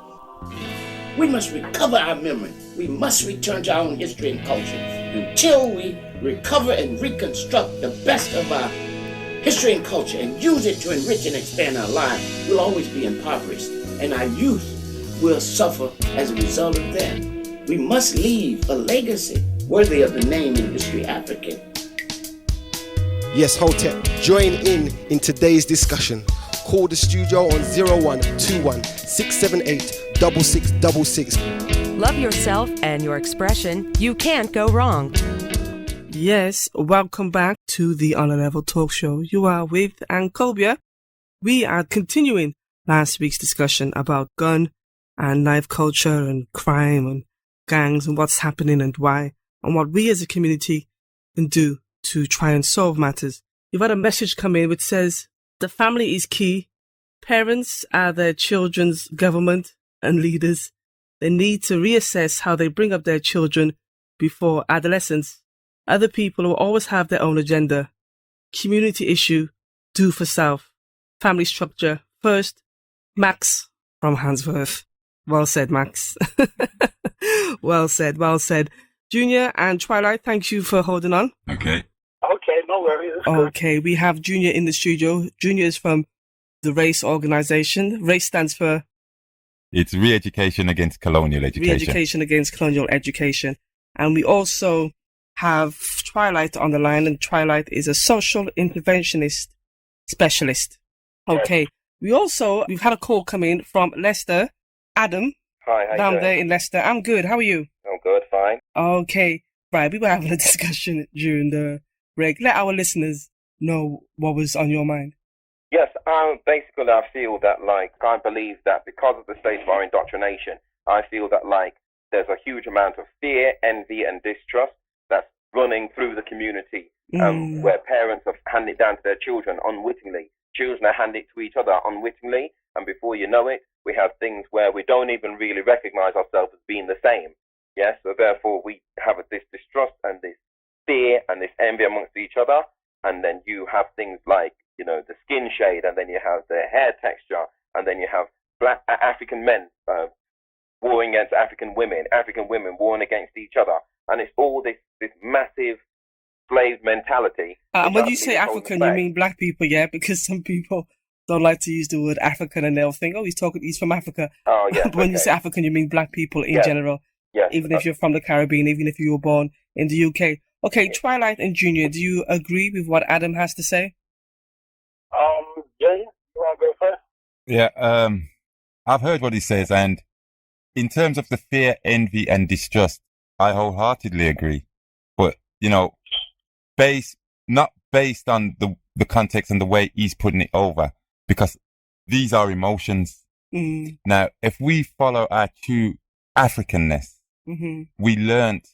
We must recover our memory. We must return to our own history and culture. Until we recover and reconstruct the best of our history and culture and use it to enrich and expand our lives, we'll always be impoverished. And our youth will suffer as a result of that. We must leave a legacy worthy of the name in history African. Yes, Hotep, join in today's discussion. Call the studio on 0121 678 6666. Love yourself and your expression. You can't go wrong. Yes, welcome back to the On a Level Talk Show. You are with Ankhobia. We are continuing last week's discussion about gun and knife culture and crime and gangs and what's happening and why and what we as a community can do to try and solve matters. You've had a message come in which says the family is key. Parents are their children's government and leaders. They need to reassess how they bring up their children before adolescence. Other people will always have their own agenda. Community issue, do for self. Family structure first. Max from Handsworth. Well said, Max. Well said, well said. Junior and Twilight, thank you for holding on. Okay. Okay, no worries. Okay, we have Junior in the studio. Junior is from the RACE organization. RACE stands for? It's Re-Education Against Colonial Education. Re-Education Against Colonial Education. And we also have Twilight on the line, and Twilight is a social interventionist specialist. Okay. We've had a call come in from Leicester. Adam. Hi, how down you doing? there in Leicester. I'm good. How are you? I'm good, fine. Okay. Right, we were having a discussion during the break. Let our listeners know what was on your mind. Yes, basically I feel that, I believe that because of the state of our indoctrination, I feel that, there's a huge amount of fear, envy, and distrust that's running through the community, where parents have handed it down to their children unwittingly. Children are handing it to each other unwittingly, and before you know it, we have things where we don't even really recognize ourselves as being the same. Yes, so therefore we have this distrust and this fear and this envy amongst each other, and then you have things like, the skin shade, and then you have the hair texture, and then you have black African men warring against African women warring against each other, and it's all this massive slave mentality. And when you say African, you mean black people, yeah? Because some people don't like to use the word African, and they'll think, he's from Africa. Oh, yeah. But when you say African, you mean black people in general. Yes. Even if you're from the Caribbean, even if you were born in the UK. Okay, Twilight and Junior, do you agree with what Adam has to say? Yeah, you want to go first? Yeah, I've heard what he says, and in terms of the fear, envy, and distrust, I wholeheartedly agree. But, not based on the context and the way he's putting it over, because these are emotions. Now, if we follow our true Africanness, we learned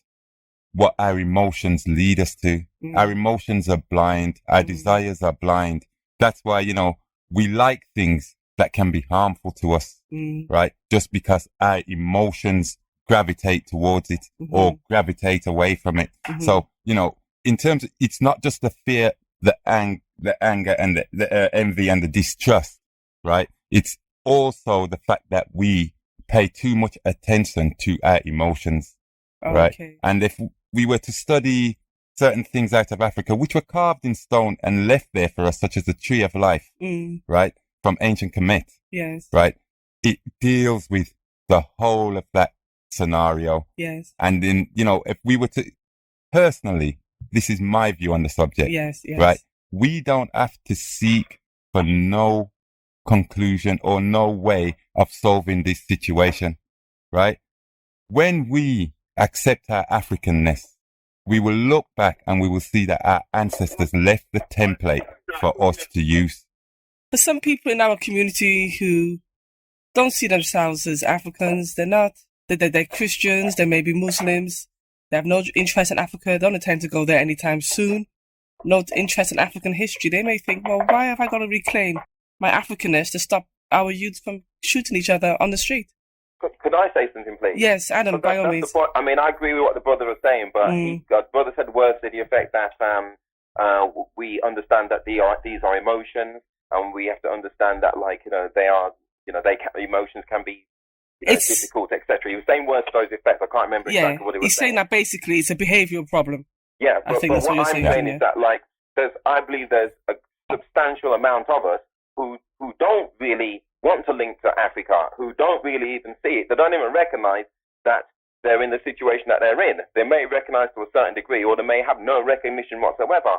what our emotions lead us to. Our emotions are blind. Our desires are blind. That's why, we like things that can be harmful to us, right? Just because our emotions gravitate towards it or gravitate away from it. So, in terms of, it's not just the fear, the anger and the envy and the distrust, right? It's also the fact that we pay too much attention to our emotions, right? And if we were to study certain things out of Africa, which were carved in stone and left there for us, such as the tree of life, right, from ancient Kemet, right, it deals with the whole of that scenario. And then, you know, if we were to, personally, this is my view on the subject, right? We don't have to seek for no conclusion or no way of solving this situation, right? When we accept our Africanness, we will look back and we will see that our ancestors left the template for us to use. For some people in our community who don't see themselves as Africans, they're not, they're Christians, they may be Muslims, they have no interest in Africa, don't intend to go there anytime soon, no interest in African history. They may think, well, why have I got to reclaim my Africanness to stop our youth from shooting each other on the street? Could I say something, please? Yes, Adam, by all means. I mean, I agree with what the brother was saying, but the brother said words to the effect that we understand that these are emotions, and we have to understand that, like, you know, they are, you know, emotions can be difficult, etc. He was saying words to those effects. I can't remember exactly what he was saying. He's saying that basically it's a behavioural problem. Yeah, but what I'm saying is that, like, I believe there's a substantial amount of us who don't really want to link to Africa, who don't really even see it. They don't even recognize that they're in the situation that they're in. They may recognize to a certain degree, or they may have no recognition whatsoever.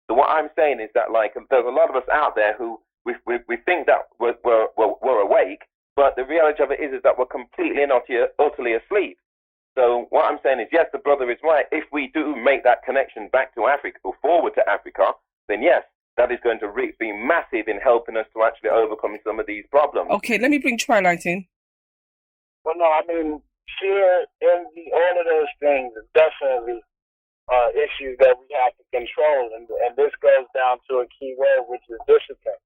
So what I'm saying is that, like, there's a lot of us out there who we think that we're awake, but the reality of it is that we're completely and utterly asleep. So what I'm saying is, yes, the brother is right. If we do make that connection back to Africa, or forward to Africa, then yes, that is going to be massive in helping us to actually overcome some of these problems. Okay, let me bring Twilight in. Well, no, I mean, fear, envy, all of those things are definitely issues that we have to control. And this goes down to a key word, which is discipline.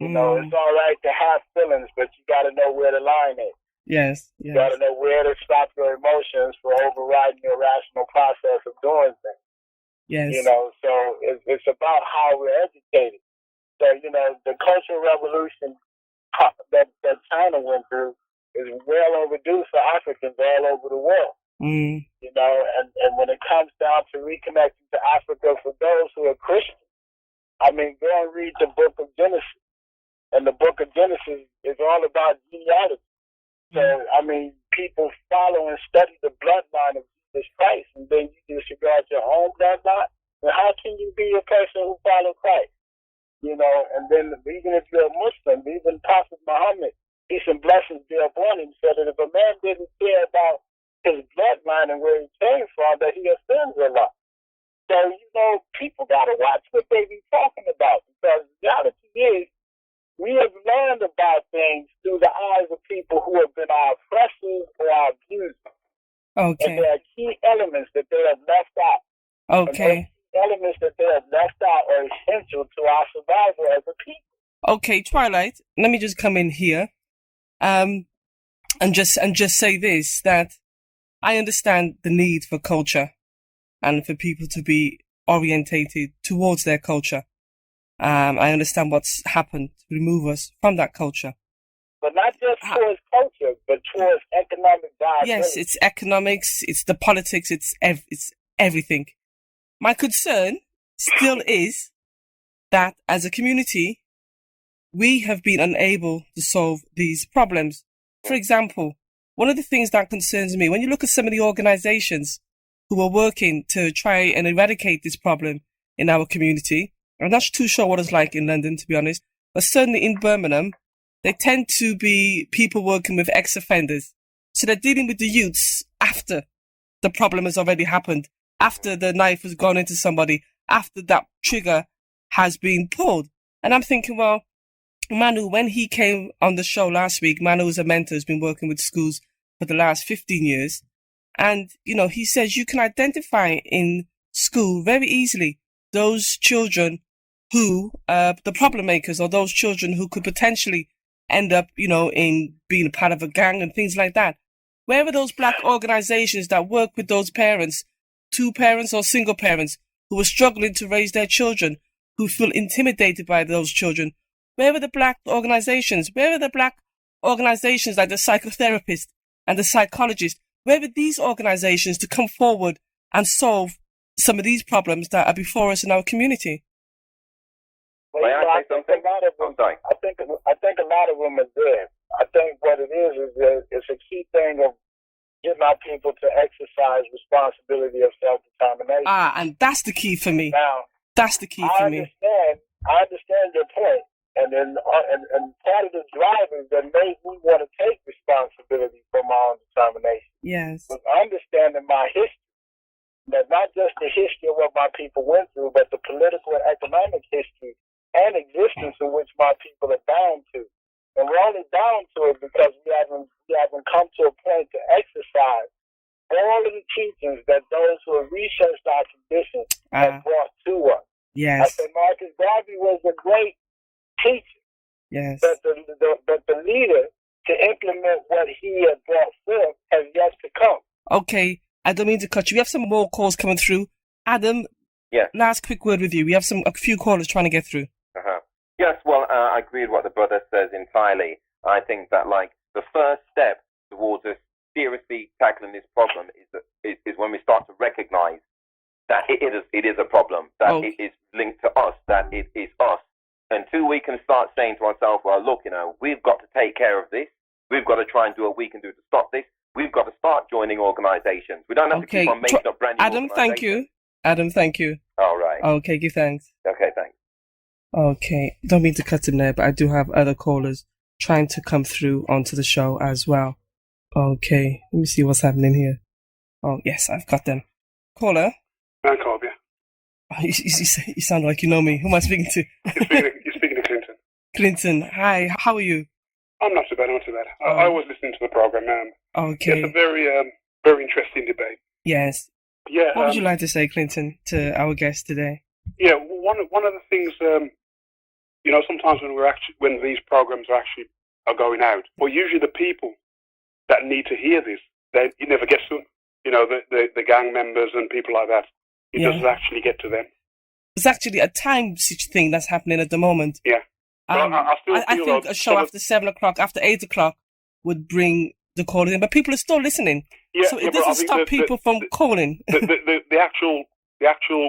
You know, it's all right to have feelings, but you got to know where the line is. Yes. You got to know where to stop your emotions for overriding your rational process of doing things. Yes. You know, so it's about how we're educated. So, you know, the cultural revolution that China went through is well overdue for Africans all over the world. You know, and when it comes down to reconnecting to Africa for those who are Christians, I mean, go and read the book of Genesis. And the book of Genesis is all about genealogy. So, I mean, people follow and study the bloodline of Jesus Christ, and then you disregard your own bloodline. And how can you be a person who follows Christ? You know, and then even if you're a Muslim, even Prophet Muhammad, peace and blessings be upon him, said that if a man didn't care about his bloodline and where he came from, that he offends a lot. So, you know, people got to watch what they be talking about, because the reality is, we have learned about things through the eyes of people who have been our oppressors or our abusers. Okay. And there are key elements that they have left out. Okay. Elements that they have left out are essential to our survival as a people. Okay, Twilight, let me just come in here and just say this, that I understand the need for culture and for people to be orientated towards their culture. I understand what's happened to remove us from that culture. But not just towards culture, but towards economic viability. Yes, it's economics, it's the politics, it's everything. My concern still is that as a community, we have been unable to solve these problems. For example, one of the things that concerns me, when you look at some of the organizations who are working to try and eradicate this problem in our community, I'm not too sure what it's like in London, to be honest, but certainly in Birmingham, they tend to be people working with ex-offenders. So they're dealing with the youths after the problem has already happened, after the knife has gone into somebody, after that trigger has been pulled. And I'm thinking, well, Manu, when he came on the show last week, Manu is a mentor who's been working with schools for the last 15 years. And, you know, he says you can identify in school very easily those children who, the problem makers, or those children who could potentially end up, you know, in being a part of a gang and things like that. Where are those black organizations that work with those parents, two parents or single parents, who are struggling to raise their children, who feel intimidated by those children? Where are the black organizations? Where are the black organizations like the psychotherapist and the psychologist, where were these organizations to come forward and solve some of these problems that are before us in our community? Well, I think a lot of them. I think a lot of them are there. I think what it is that it's a key thing of getting our people to exercise responsibility of self-determination. And that's the key for me. Now, that's the key for me. I understand your point, and then and part of the drivers that made me want to take responsibility for my own determination. Yes. Was understanding my history. That not just the history of what my people went through, but the political and economic history and existence in which my people are bound to. And we're only bound to it because we haven't come to a point to exercise all of the teachings that those who have researched our conditions have brought to us. Yes. I say Marcus Garvey was a great teacher. Yes. But the leader to implement what he had brought forth has yet to come. Okay. I don't mean to cut you. We have some more calls coming through. Adam, last quick word with you. We have a few callers trying to get through. Yes, well, I agree with what the brother says entirely. I think that, like, the first step towards us seriously tackling this problem is when we start to recognize that it is a problem, that it is linked to us, that it is us. Until we can start saying to ourselves, well, look, we've got to take care of this. We've got to try and do what we can do to stop this. We've got to start joining organizations. We don't have to keep on making up brand new Adam, thank you. Adam, thank you. All right. Okay, give thanks. Okay, thanks. Okay, don't mean to cut him there, but I do have other callers trying to come through onto the show as well. Okay, let me see what's happening here. Oh, yes, I've got them. Caller? Ankhobia. You sound like you know me. Who am I speaking to? You're speaking to Clinton. Clinton, hi, how are you? I'm not too bad, I was listening to the program. Okay. It's a very interesting debate. Yes. Yeah. What would you like to say, Clinton, to our guest today? Yeah, one of the things, sometimes when these programs are going out, well, usually the people that need to hear this, it never gets to them. The gang members and people like that. It doesn't actually get to them. It's actually a time thing that's happening at the moment. Yeah. I think a show after 7 o'clock, after 8 o'clock would bring the call in, but people are still listening. Yeah, so it doesn't stop people from calling. The actual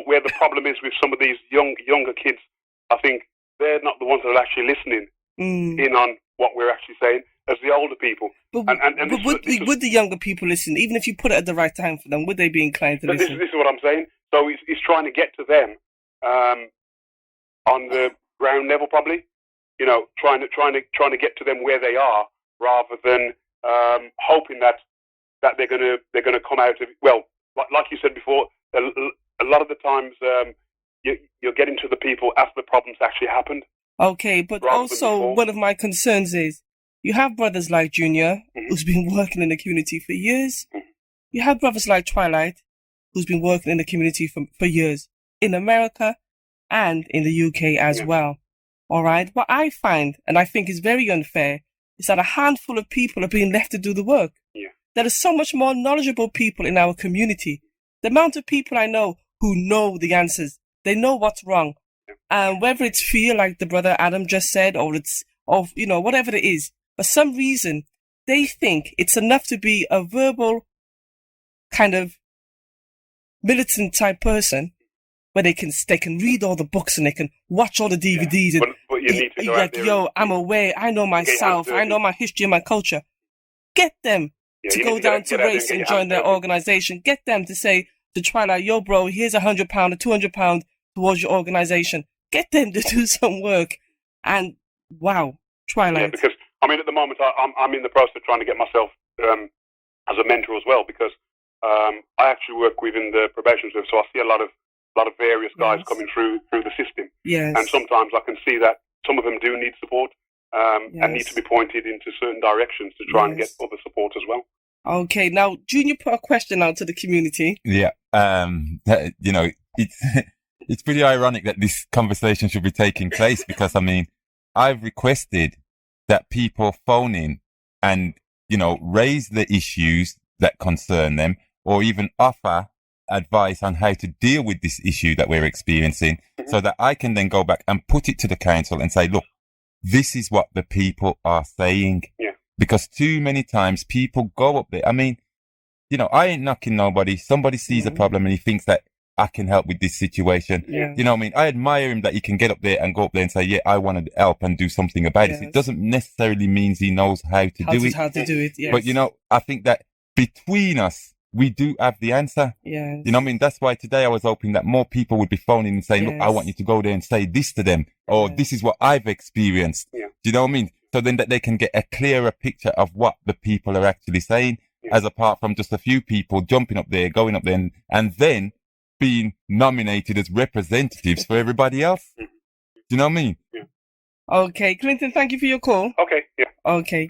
where the problem is with some of these younger kids, I think they're not the ones that are actually listening in on what we're actually saying as the older people. But would the younger people listen, even if you put it at the right time for them? Would they be inclined to listen? This is what I'm saying. So he's trying to get to them on the ground level, probably. Trying to get to them where they are, rather than hoping that they're gonna come out of it. Well, like you said before, a lot of the times you're getting to the people after the problem's actually happened. Okay, but also one of my concerns is you have brothers like Junior, who's been working in the community for years. You have brothers like Twilight, who's been working in the community for years in America and in the UK as well. All right. What I find, and I think is very unfair, is that a handful of people are being left to do the work. Yeah. There are so much more knowledgeable people in our community. The amount of people I know who know the answers, they know what's wrong. And whether it's fear, like the brother Adam just said, or whatever it is, for some reason, they think it's enough to be a verbal kind of militant type person, where they can read all the books and they can watch all the DVDs. Yeah, but you need to go out there I'm aware, I know myself, I know my history and my culture. Get them to go down to race and join their organization. Get them to say to Twilight, yo bro, here's £100 or £200 towards your organization. Get them to do some work. And wow, Twilight. Yeah, because at the moment I'm in the process of trying to get myself as a mentor as well, because I actually work within the probation service, so I see a lot of various guys coming through the system. Yes. And sometimes I can see that some of them do need support and need to be pointed into certain directions to try and get other support as well. Okay, now Junior put a question out to the community. Yeah, it's pretty ironic that this conversation should be taking place because, I've requested that people phone in and, raise the issues that concern them or even offer advice on how to deal with this issue that we're experiencing so that I can then go back and put it to the council and say, look, this is what the people are saying. Yeah. because too many times people go up there. I mean, you know, I ain't knocking nobody. Somebody sees a problem and he thinks that I can help with this situation. Yeah. You know what I mean? I admire him that he can get up there and say, yeah, I want to help and do something about it. It doesn't necessarily mean he knows how to do it. How to do it, yes. But, you know, I think that between us, we do have the answer. Yes. You know what I mean? That's why today I was hoping that more people would be phoning and saying, look, I want you to go there and say this to them, or this is what I've experienced. Yeah. Do you know what I mean? So then that they can get a clearer picture of what the people are actually saying, as apart from just a few people jumping up there, going up there, and then being nominated as representatives for everybody else. Do you know what I mean? Yeah. Okay, Clinton, thank you for your call. Okay, yeah. Okay.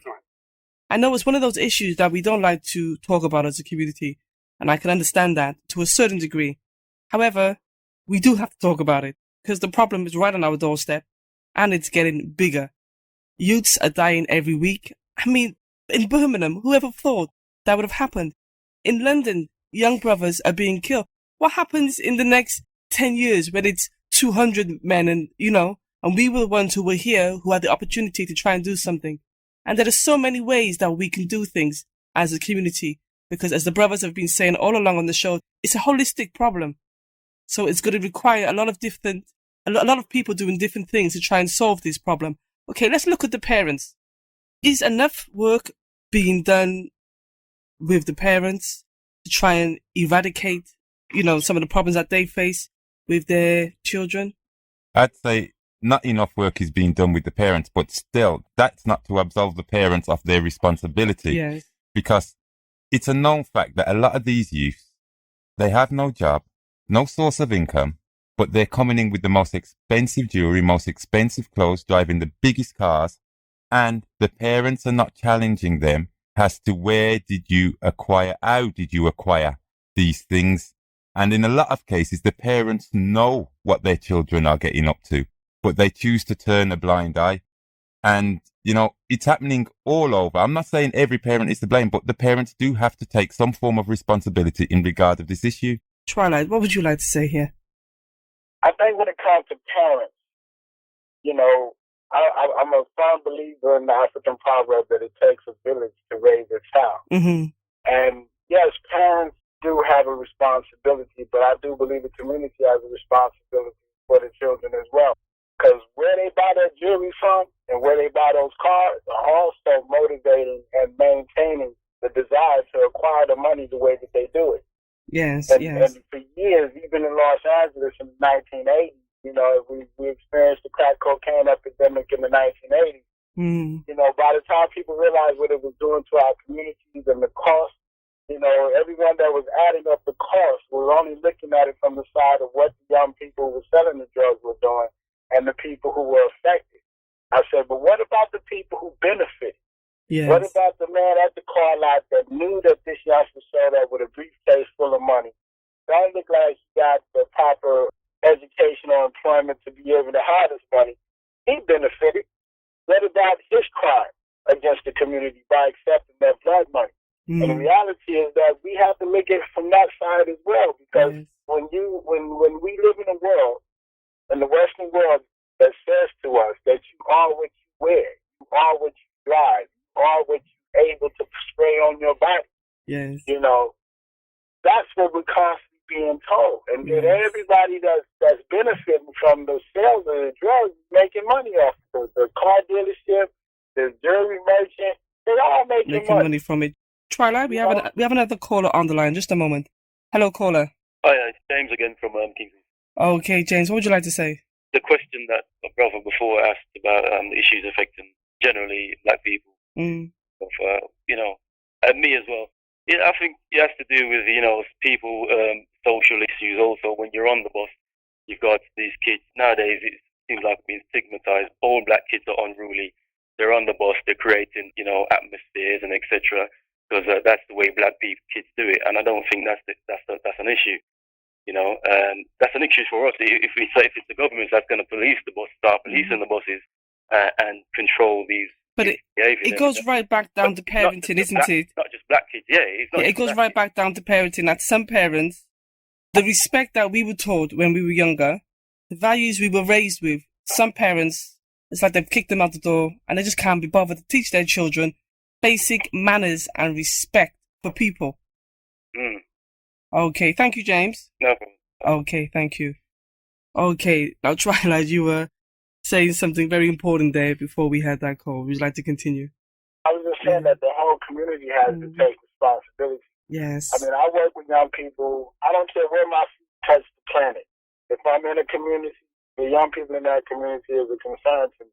I know it's one of those issues that we don't like to talk about as a community, and I can understand that to a certain degree. However, we do have to talk about it, because the problem is right on our doorstep, and it's getting bigger. Youths are dying every week. I mean, in Birmingham, whoever thought that would have happened? In London, young brothers are being killed. What happens in the next 10 years when it's 200 men and we were the ones who were here who had the opportunity to try and do something? And there are so many ways that we can do things as a community, because as the brothers have been saying all along on the show, it's a holistic problem. So it's going to require a lot of people doing different things to try and solve this problem. Okay, let's look at the parents. Is enough work being done with the parents to try and eradicate, some of the problems that they face with their children? I'd say not enough work is being done with the parents, but still, that's not to absolve the parents of their responsibility. Yes. Because it's a known fact that a lot of these youths, they have no job, no source of income, but they're coming in with the most expensive jewelry, most expensive clothes, driving the biggest cars, and the parents are not challenging them as to how did you acquire these things. And in a lot of cases, the parents know what their children are getting up to, but they choose to turn a blind eye. And, it's happening all over. I'm not saying every parent is to blame, but the parents do have to take some form of responsibility in regard of this issue. Twilight, what would you like to say here? I think when it comes to parents, I'm a firm believer in the African proverb that it takes a village to raise a child. Mm-hmm. And yes, parents do have a responsibility, but I do believe the community has a responsibility for the children as well. Because where they buy their jewelry from and where they buy those cars are also motivating and maintaining the desire to acquire the money the way that they do it. Yes, and for years, even in Los Angeles in the 1980s, we experienced the crack cocaine epidemic in the 1980s. Mm. By the time people realized what it was doing to our communities and the cost, everyone that was adding up the cost was only looking at it from the side of what the young people who were selling the drugs were doing and the people who were affected. I said, but what about the people who benefited? Yes. What about the man at the car lot that knew that this youngster showed up with a briefcase full of money? Don't look like he got the proper education or employment to be able to have this money. He benefited. What about his crime against the community by accepting that blood money? Mm. And the reality is that we have to look at it from that side as well, because when we live in a world, in the Western world, that says to us that you are what you wear, you are what you drive, you are what you're able to spray on your body. Yes. That's what we're constantly being told. And then everybody that's benefiting from the sales of the drugs is making money off it. The car dealership, the jewelry merchant, they're all making money from it. Twilight, we have another caller on the line. Just a moment. Hello, caller. Hi, it's James again from Kingston. Okay, James, what would you like to say? The question that my brother before asked about issues affecting generally black people, and me as well. Yeah, I think it has to do with people, social issues. Also, when you're on the bus, you've got these kids nowadays. It seems like being stigmatized. All black kids are unruly. They're on the bus. They're creating atmospheres and etc. Because that's the way black kids do it, and I don't think that's an issue. That's an issue for us. If it's the government that's going to police the bus, start policing the buses and control these. But it goes right back down to parenting, isn't it? Not just black kids, it goes right back down to parenting. That some parents, the respect that we were taught when we were younger, the values we were raised with, some parents, it's like they've kicked them out the door and they just can't be bothered to teach their children basic manners and respect for people. Okay, thank you, James. No. Okay, thank you. Okay, now Twilight, you were saying something very important there before we had that call. Would you like to continue? I was just saying that the whole community has to take responsibility. Yes. I mean, I work with young people. I don't care where my feet touch the planet. If I'm in a community, the young people in that community is a concern to me.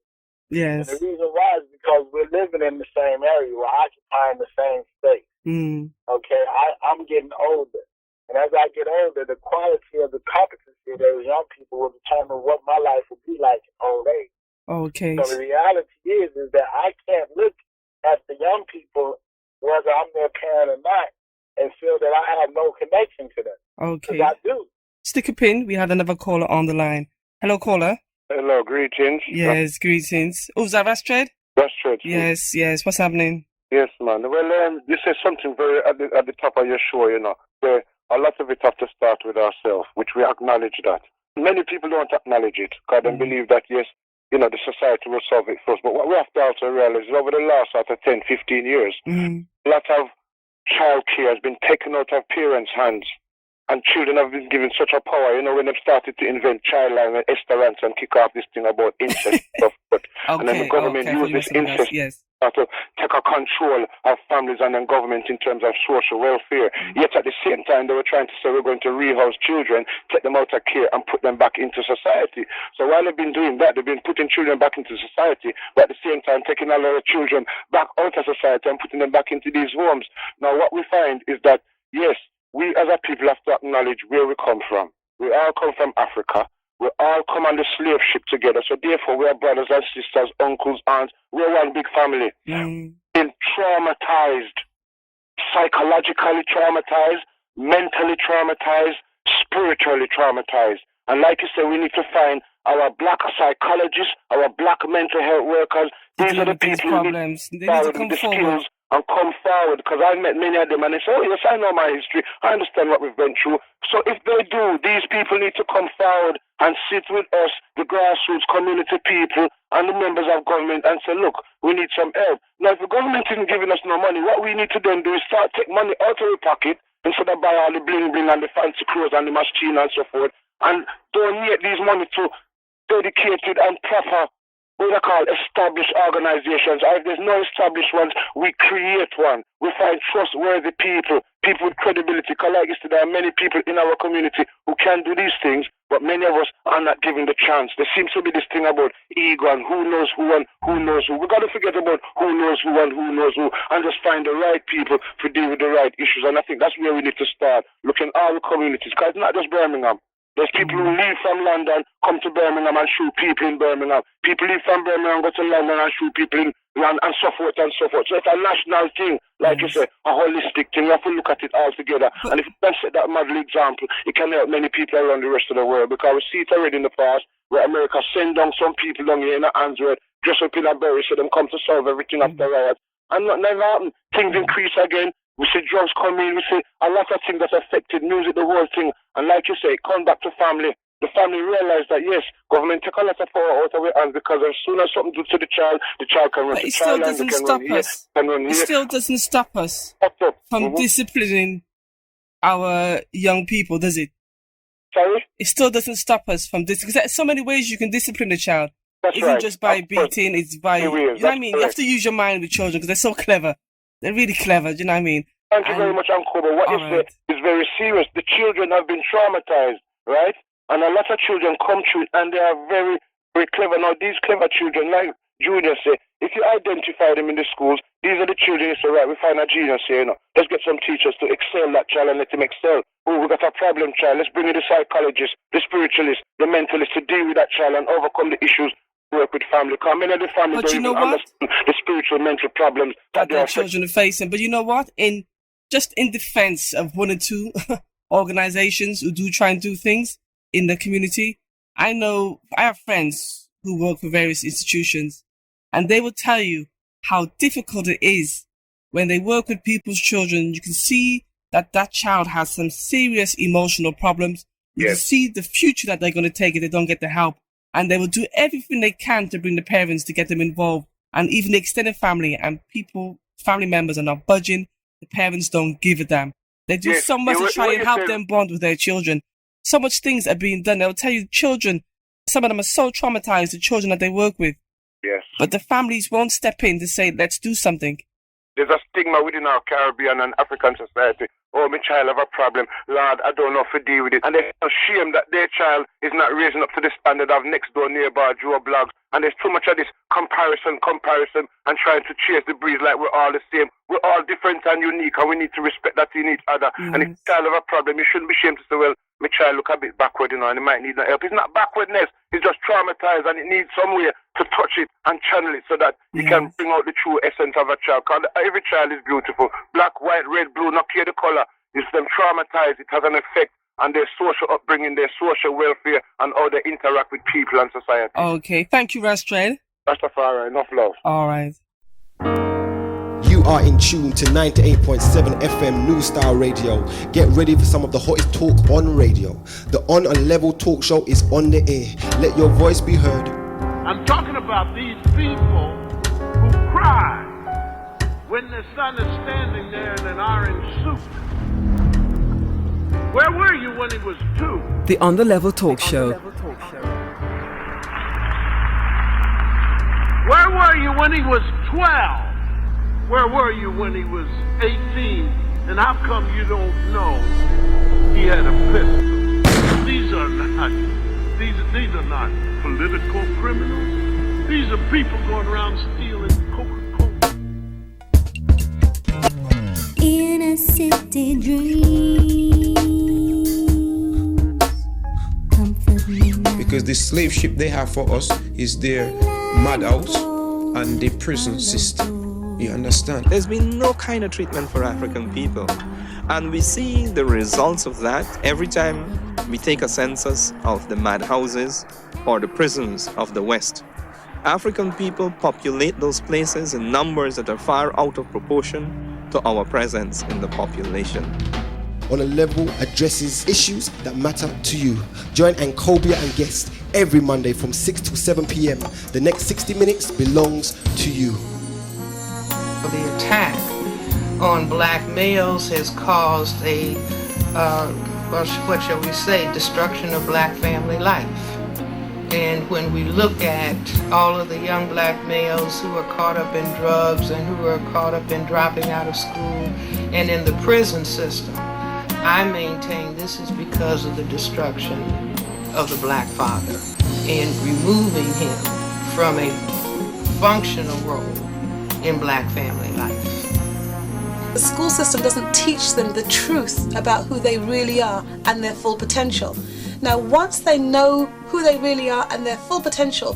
Yes. And the reason why is because we're living in the same area. We're occupying the same space. Okay, I'm getting older. And as I get older, the quality of the competency of those young people will determine what my life will be like in old age. Okay. So the reality is that I can't look at the young people, whether I'm their parent or not, and feel that I have no connection to them. Okay. Because I do. Stick a pin. We had another caller on the line. Hello, caller. Hello, greetings. Yes, greetings. Oh, is that Rastred? Rastred. Yes, yes. What's happening? Yes, man. Well, you said something very at the top of your show, where a lot of it have to start with ourselves, which we acknowledge that. Many people don't acknowledge it because they believe that, yes, the society will solve it first. But what we have to also realize is over the last 10, 15 years, a lot of child care has been taken out of parents' hands. And children have been given such a power, when they've started to invent child line and restaurants and kick off this thing about incest stuff. And then the government uses incest to take a control of families and then government in terms of social welfare. Yet at the same time, they were trying to say we're going to rehouse children, take them out of care and put them back into society. So while they've been doing that, they've been putting children back into society, but at the same time taking a lot of children back out of society and putting them back into these homes. Now what we find is that, yes, we as a people have to acknowledge where we come from. We all come from Africa. We all come on the slave ship together. So therefore, we are brothers and sisters, uncles, aunts. We're one big family. Been traumatized, psychologically traumatized, mentally traumatized, spiritually traumatized. And like you said, we need to find our black psychologists, our black mental health workers. These are the people who need to come forward and come forward, because I met many of them and they say, oh yes, I know my history, I understand what we've been through. So if they do, these people need to come forward and sit with us, the grassroots community people and the members of government, and say, look, we need some help. Now if the government isn't giving us no money, what we need to then do is start take money out of our pocket instead of buy all the bling bling and the fancy clothes and the machine and so forth, and donate these money to dedicated and proper, what they call established organizations. Or if there's no established ones, we create one. We find trustworthy people, people with credibility. Because like yesterday, there are many people in our community who can do these things, but many of us are not given the chance. There seems to be this thing about ego and who knows who and who knows who. We've got to forget about who knows who and who knows who and just find the right people to deal with the right issues. And I think that's where we need to start, looking at all the communities. Because it's not just Birmingham. There's people who leave from London, come to Birmingham and shoot people in Birmingham. People leave from Birmingham, go to London and shoot people in London, and so forth and so forth. So it's a national thing, like you say, a holistic thing. We have to look at it all together. And if you can set that model example, it can help many people around the rest of the world. Because we see it already in the past, where America send down some people down here in the Android, dress up in a berry, so them come to solve everything after riot. And nothing never happened. Things increase again. We see drugs come in, we see a lot of things that affected music, the whole thing. And like you say, it comes back to family. The family realize that, yes, government take a lot of power out of it, and because as soon as something does to the child can run to child and they can run here, can run here. It still doesn't stop us from disciplining our young people, does it? Sorry? It still doesn't stop us from this, because there's so many ways you can discipline a child. That's Isn't just by beating, it's by, you know what I mean? You have to use your mind with children, because they're so clever. They're really clever, do you know what I mean? Thank you very much, Ankhobia. What you said is very serious. The children have been traumatized, right? And a lot of children come through it, and they are very, very clever. Now, these clever children, like Junior said, if you identify them in the schools, these are the children you say, right, we find a genius here, let's get some teachers to excel that child and let him excel. Oh, we got a problem child, let's bring in the psychologist, the spiritualist, the mentalist to deal with that child and overcome the issues. Work with family. Come in the family don't even understand the spiritual mental problems that their children are facing. But you know what? In defense of one or two organizations who do try and do things in the community, I have friends who work for various institutions, and they will tell you how difficult it is when they work with people's children. You can see that child has some serious emotional problems. You can see the future that they're going to take if they don't get the help. And they will do everything they can to bring the parents to get them involved, and even the extended family. And people family members are not budging, the parents don't give a damn. They do so much to try and help them bond with their children. So much things are being done. They'll tell you children, some of them are so traumatized, the children that they work with. Yes. But the families won't step in to say, let's do something. There's a stigma within our Caribbean and African society. Oh, my child have a problem. Lord, I don't know if to deal with it. And they're ashamed that their child is not raising up to the standard of next door neighbor Joe Blogs. And there's too much of this comparison, and trying to chase the breeze like we're all the same. We're all different and unique, and we need to respect that in each other. Yes. And if your child have a problem, you shouldn't be ashamed to say, well, my child look a bit backward, and it might need no help. It's not backwardness. It's just traumatized, and it needs some way to touch it and channel it so that you can bring out the true essence of a child. Because every child is beautiful. Black, white, red, blue, not care the color. It's them traumatized. It has an effect on their social upbringing, their social welfare, and how they interact with people and society. Okay. Thank you, Rastrade. Rastafari, enough love. All right. You are in tune to 98.7 FM New Style Radio. Get ready for some of the hottest talk on radio. The On a Level talk show is on the air. Let your voice be heard. I'm talking about these people who cry when the sun is standing there in an orange suit. Where were you when he was 2? The On the Level talk show. Where were you when he was 12? Where were you when he was 18? And how come you don't know he had a pistol? These are not political criminals. These are people going around stealing Coca-Cola. Inner city dreams, comfort me now. Because the slave ship they have for us is their madhouse and the prison system. You understand? There's been no kind of treatment for African people. And we see the results of that every time we take a census of the madhouses or the prisons of the West. African people populate those places in numbers that are far out of proportion to our presence in the population. On a Level addresses issues that matter to you. Join Ankhobia and guests every Monday from 6 to 7 p.m. The next 60 minutes belongs to you. The attack on black males has caused a, what shall we say, destruction of black family life. And when we look at all of the young black males who are caught up in drugs and who are caught up in dropping out of school and in the prison system, I maintain this is because of the destruction of the black father and removing him from a functional role in black family life. The school system doesn't teach them the truth about who they really are and their full potential. Now, once they know who they really are and their full potential,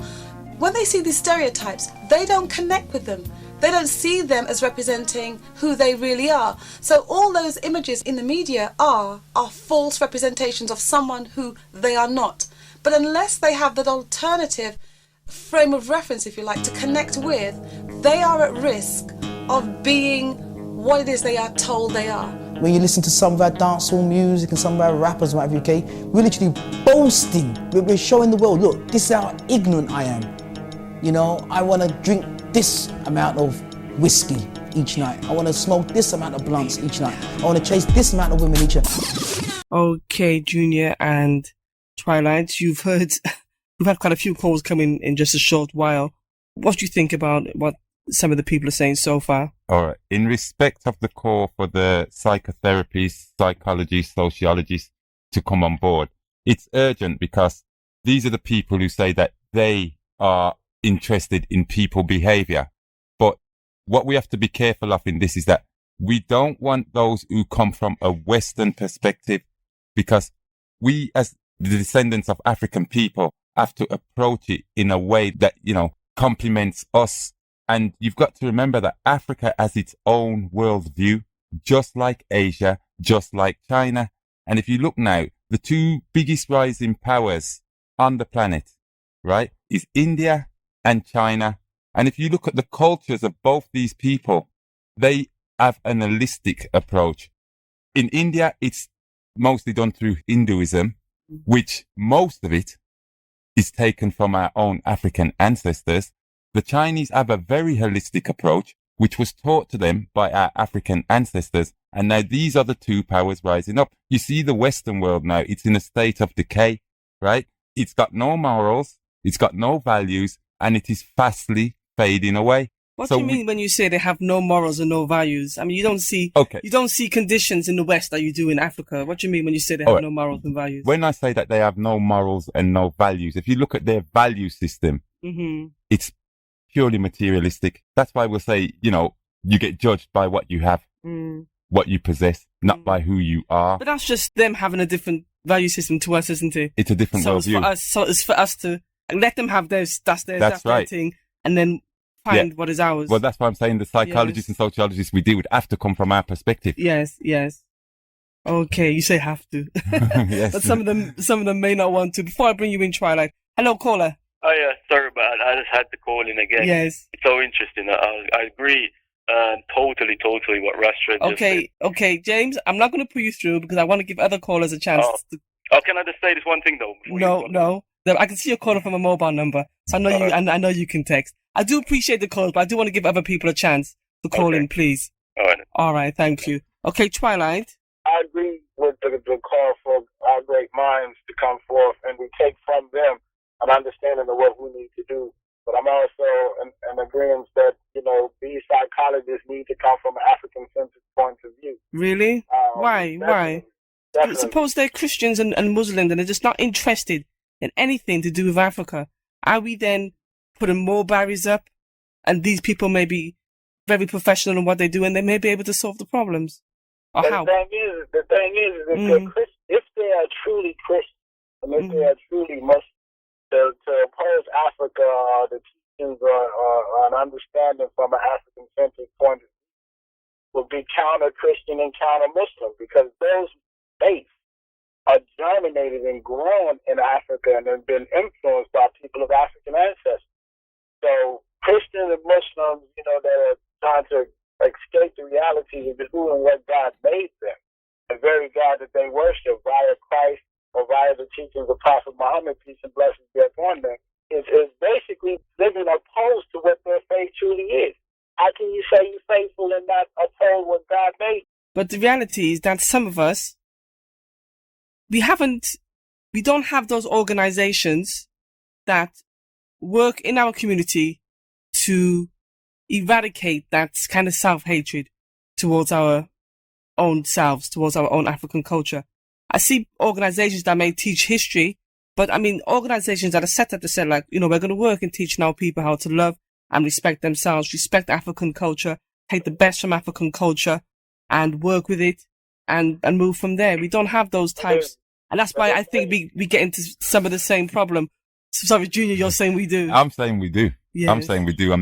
when they see these stereotypes, they don't connect with them. They don't see them as representing who they really are. So all those images in the media are false representations of someone who they are not. But unless they have that alternative frame of reference, if you like, to connect with, they are at risk of being what it is they are told they are. When you listen to some of our dancehall music and some of our rappers, whatever, okay, we're literally boasting. We're showing the world, look, this is how ignorant I am. You know, I want to drink this amount of whiskey each night. I want to smoke this amount of blunts each night. I want to chase this amount of women each night. Okay, Junior and Twilight, you've heard, we've had quite a few calls coming in just a short while. What do you think about what some of the people are saying so far? All right. In respect of the call for the psychotherapists, psychologists, sociologists to come on board, it's urgent because these are the people who say that they are interested in people behavior. But what we have to be careful of in this is that we don't want those who come from a Western perspective, because we as the descendants of African people have to approach it in a way that, you know, complements us. And you've got to remember that Africa has its own worldview, just like Asia, just like China. And if you look now, the two biggest rising powers on the planet, right, is India and China. And if you look at the cultures of both these people, they have an holistic approach. In India, it's mostly done through Hinduism, which most of it is taken from our own African ancestors. The Chinese have a very holistic approach, which was taught to them by our African ancestors. And now these are the two powers rising up. You see the Western world now, it's in a state of decay, right? It's got no morals, it's got no values, and it is fastly fading away. What do you mean when you say they have no morals and no values? I mean, you don't see conditions in the West that you do in Africa. What do you mean when you say they have no morals and values? When I say that they have no morals and no values, if you look at their value system, it's purely materialistic. That's why we'll say, you get judged by what you have, what you possess, not by who you are. But that's just them having a different value system to us, isn't it? It's a different worldview. So it's for us to let them have theirs. That's their thing, and then find what is ours. Well, that's why I'm saying the psychologists and sociologists we deal with have to come from our perspective. Yes. Okay, you say have to. Yes. But some of them may not want to. Before I bring you in, Twilight. Hello, caller. Oh yeah, sorry about that. I just had to call in again. Yes. It's so interesting. I agree totally what Rashtra just said. Okay, James, I'm not going to put you through because I want to give other callers a chance. Can I just say this one thing though? No. I can see you're calling from a mobile number, so I know you. I know you can text. I do appreciate the calls, but I do want to give other people a chance to call in, please. All right, thank you. Okay, Twilight. I agree with the call for our great minds to come forth, and we take from them an understanding of what we need to do. But I'm also in agreement that, these psychologists need to come from an African-centered point of view. Really? Why? Definitely. Suppose they're Christians and Muslims and they're just not interested in anything to do with Africa. Are we then putting more barriers up? And these people may be very professional in what they do and they may be able to solve the problems. Or how? The thing is, if they are truly Christian, and if they are truly Muslim, to oppose Africa or the teachings or an understanding from an African-centered point of view will be counter-Christian and counter-Muslim, because those faiths are germinated and grown in Africa and have been influenced by people of African ancestry. So Christians and Muslims, that are trying to escape the realities of who and what God made them, the very God that they worship via Christ or via the teachings of Prophet Muhammad, peace and blessings be upon them, is basically living opposed to what their faith truly is. How can you say you're faithful and not uphold what God made? But the reality is that some of us, we don't have those organizations that work in our community to eradicate that kind of self-hatred towards our own selves, towards our own African culture. I see organizations that may teach history, but organizations that are set up to say we're going to work and teach our people how to love and respect themselves, respect African culture, take the best from African culture and work with it and move from there. We don't have those types. And that's why I think we get into some of the same problem. Sorry, Junior, you're saying we do. I'm saying we do. Yes. I'm saying we do.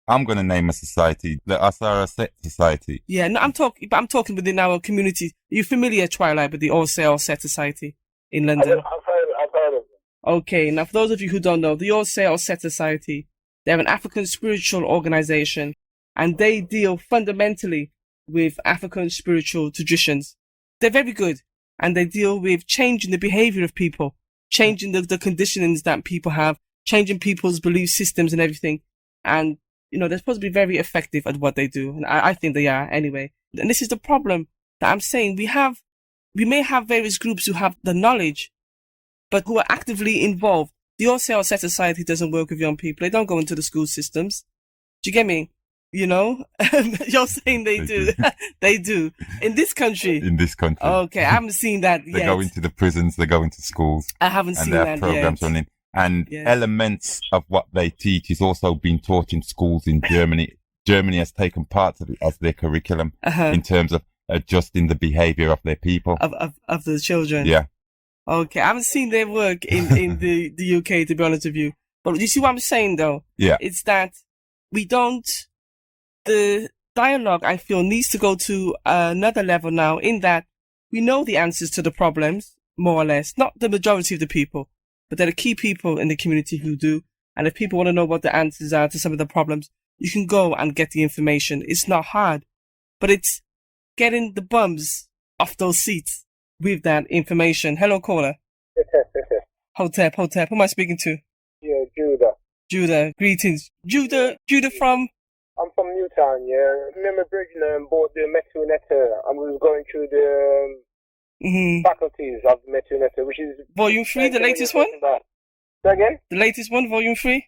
I'm going to name a society, the Asara Set Society. Yeah, no, I'm talking within our community. Are you familiar, Twilight, with the All Set Society in London? I've heard of it. Okay, now for those of you who don't know, the All Set Society, they're an African spiritual organization, and they deal fundamentally with African spiritual traditions. They're very good, and they deal with changing the behavior of people, changing the conditionings that people have, changing people's belief systems and everything. And they're supposed to be very effective at what they do. And I think they are anyway. And this is the problem that I'm saying. We may have various groups who have the knowledge, but who are actively involved. The All Set Society doesn't work with young people. They don't go into the school systems. Do you get me? You're saying they do. They do. In this country. Okay, I haven't seen that yet. They go into the prisons, they go into schools. I haven't seen that yet. And they have programs running. And elements of what they teach is also being taught in schools in Germany. Germany has taken part of it as their curriculum in terms of adjusting the behavior of their people. Of the children. Yeah. Okay, I haven't seen their work in the UK, to be honest with you. But you see what I'm saying, though? Yeah. It's that the dialogue, I feel, needs to go to another level now, in that we know the answers to the problems, more or less. Not the majority of the people, but there are key people in the community who do. And if people want to know what the answers are to some of the problems, you can go and get the information. It's not hard, but it's getting the bums off those seats with that information. Hello, caller. Hotep. Who am I speaking to? Yeah, Judah. Judah, greetings. Judah from? I'm from Newton Town, yeah. Me and my brother bought the Metu Netta, and we was going through the faculties of the Metu Netta, which is... Volume 3, the latest one? Say again? The latest one, Volume 3?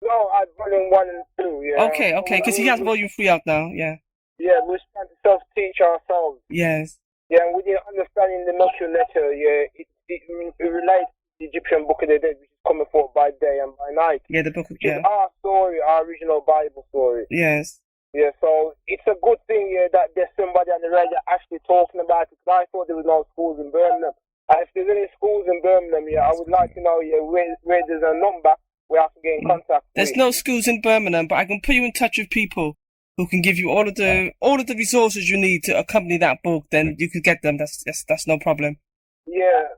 No, I volume 1 and 2, yeah. Okay, because he has Volume 3 out now, yeah. Yeah, we was trying to self-teach ourselves. Yes. Yeah, and we didn't understand the Metu Netta, yeah, it relates to the Egyptian Book of the Dead, which is coming forth by day and by night. Yeah, the book of... Which is our story, our original Bible story. Yes. Yeah, so it's a good thing, yeah, that there's somebody on the radio actually talking about it, because I thought there was no schools in Birmingham. And if there's any schools in Birmingham, yeah, I would like to know, yeah, where there's a number where I can get in contact with. There's no schools in Birmingham, but I can put you in touch with people who can give you all of the resources you need to accompany that book. Then you could get them. That's no problem. Yeah.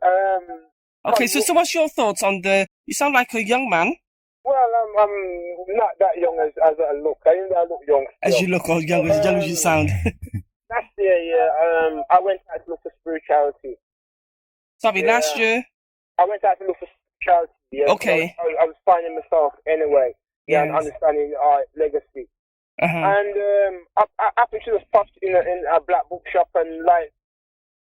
Okay, so what's your thoughts on the? You sound like a young man. Well, I'm not that young as I look. I look young. As you look, or young as you sound. Last year, yeah, I went out to look for spirituality. Sorry, last year? I went out to look for spirituality. Yeah, okay. I was finding myself anyway. Yeah, and understanding our legacy. And I happened to just popped in a black bookshop, and like,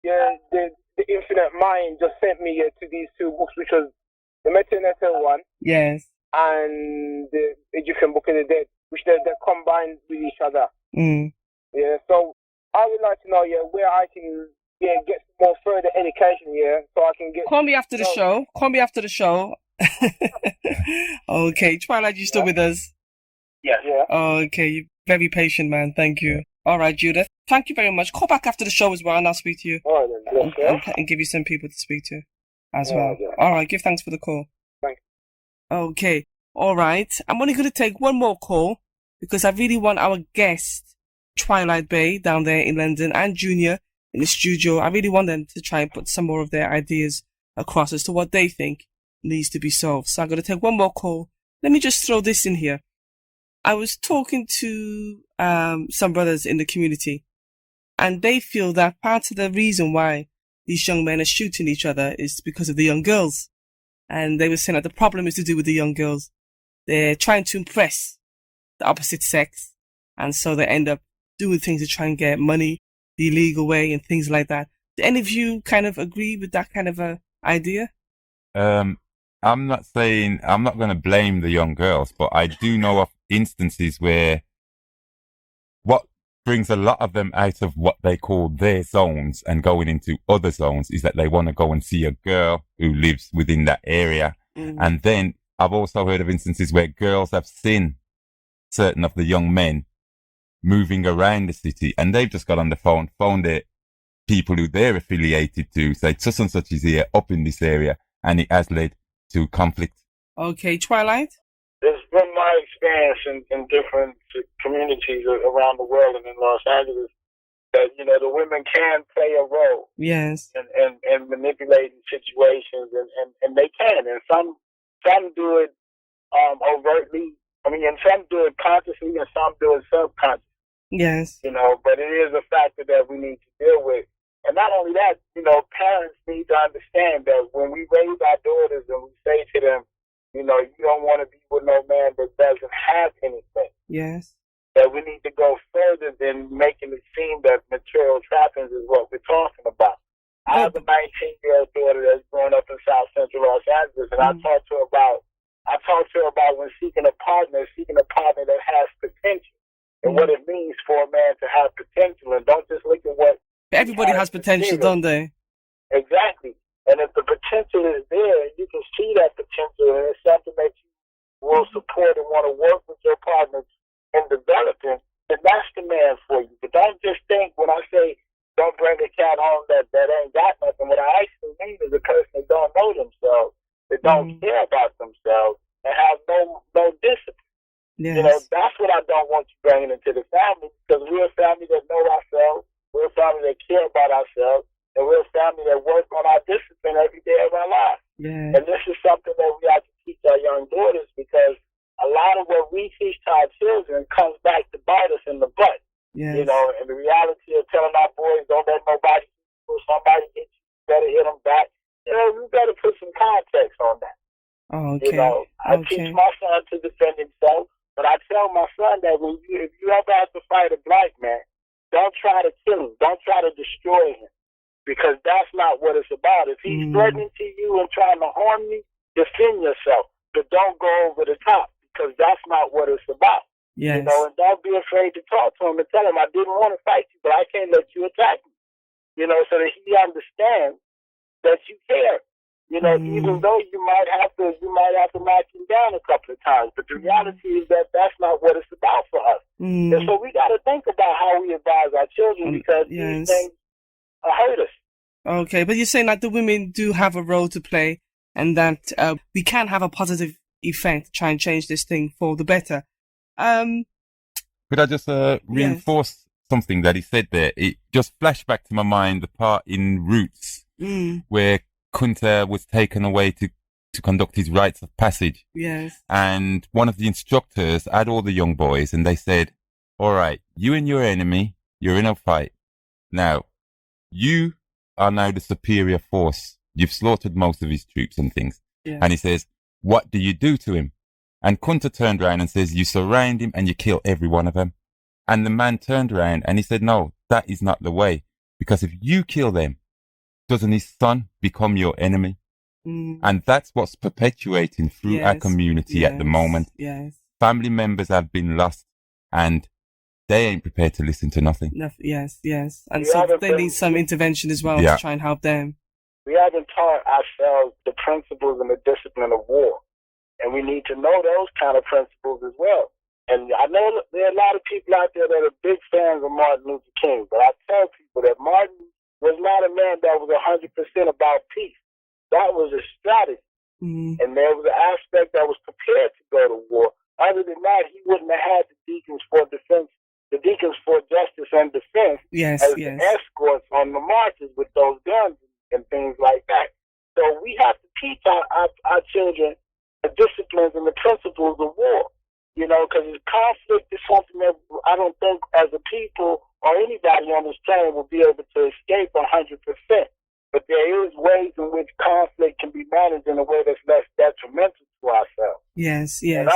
yeah, the Infinite Mind just sent me to these two books, which was the Metaneta one. Yes. And the Egyptian Book of the Dead, which they're combined with each other. Yeah, so I would like to know, where I can get more further education, so I can get... Call me after the show. Call me after the show. Okay, Twilight, you still with us? Yeah. Okay, you're very patient, man. Thank you. All right, Judith. Thank you very much. Call back after the show as well, and I'll speak to you. All right, then. And give you some people to speak to as All well. right, yeah. All right, give thanks for the call. Thanks. Okay, all right. I'm only going to take one more call because I really want our guest, Twilight Bay, down there in London, and Junior in the studio. I really want them to try and put some more of their ideas across as to what they think needs to be solved. So I'm going to take one more call. Let me just throw this in here. I was talking to some brothers in the community, and they feel that part of the reason why these young men are shooting each other is because of the young girls. And they were saying that the problem is to do with the young girls. They're trying to impress the opposite sex, and so they end up doing things to try and get money the illegal way and things like that. Do any of you kind of agree with that kind of a idea? I'm not saying, I'm not going to blame the young girls, but I do know of instances where what brings a lot of them out of what they call their zones and going into other zones is that they want to go and see a girl who lives within that area. And then I've also heard of instances where girls have seen certain of the young men moving around the city, and they've just got on the phone, phoned their people who they're affiliated to, say such and such is here up in this area, and it has led to conflict. Okay, Twilight? It's been my experience in different communities around the world and in Los Angeles that, the women can play a role. Yes. In manipulating situations, and they can. And some do it overtly. And some do it consciously and some do it subconsciously. Yes. But it is a factor that we need to deal with. And not only that, parents need to understand that when we raise our daughters and we say to them, you don't want to be with no man that doesn't have anything. Yes. That we need to go further than making it seem that material trappings is what we're talking about. I have a 19-year-old daughter that's growing up in South Central Los Angeles, and I talked to her about when seeking a partner that has potential and what it means for a man to have potential, and don't just look at what. Everybody has potential, don't they? Exactly. And if the potential is there, you can see that potential, and it's something that you will support and want to work with your partners in developing, then that's the man for you. But don't just think when I say don't bring a cat home that ain't got nothing. What I actually mean is a person that don't know themselves, that don't care about themselves, and have no discipline. Yes. That's what I don't want you bringing into the family, because we're a family that know ourselves, we're a family that care about ourselves, and we're a family that work on our discipline every day of our lives. Yeah. And this is something that we have to teach our young daughters, because a lot of what we teach to our children comes back to bite us in the butt. Yes. And the reality of telling our boys, don't let nobody or somebody hit you, better hit them back. We better put some context on that. Oh, okay. I teach my son to defend himself, But I tell my son that if you ever have to fight a black man, don't try to kill him. Don't try to destroy him, because that's not what it's about. If he's threatening to you and trying to harm you, defend yourself. But don't go over the top, because that's not what it's about. Yes. You know, and don't be afraid to talk to him and tell him, I didn't want to fight you, but I can't let you attack me. You know, so that he understands that you care. You know, even though you might have to knock him down a couple of times, but the reality is that that's not what it's about for us. And so we got to think about how we advise our children, because these things hurt us. Okay, but you're saying that the women do have a role to play, and that we can have a positive effect, try and change this thing for the better. Could I just reinforce something that he said there? It just flashed back to my mind the part in Roots where Kunta was taken away to conduct his rites of passage. Yes. And one of the instructors had all the young boys, and they said, all right, you and your enemy, you're in a fight. Now, you are now the superior force. You've slaughtered most of his troops and things. Yeah. And he says, what do you do to him? And Kunta turned around and says, you surround him and you kill every one of them. And the man turned around and he said, no, that is not the way. Because if you kill them, doesn't his son become your enemy? And that's what's perpetuating through our community at the moment. Yes. Family members have been lost and they ain't prepared to listen to nothing. Yes. And so they need some intervention as well to try and help them. We haven't taught ourselves the principles and the discipline of war. And we need to know those kind of principles as well. And I know there are a lot of people out there that are big fans of Martin Luther King, but I tell people that Martin was not a man that was 100% about peace. That was a strategy. And there was an aspect that was prepared to go to war. Other than that, he wouldn't have had the deacons for justice and defense as the escorts on the marches with those guns and things like that. So we have to teach our children the disciplines and the principles of war. You know, because conflict is something that I don't think as a people or anybody on this planet will be able to escape 100%. But there is ways in which conflict can be managed in a way that's less detrimental to ourselves. Yes. And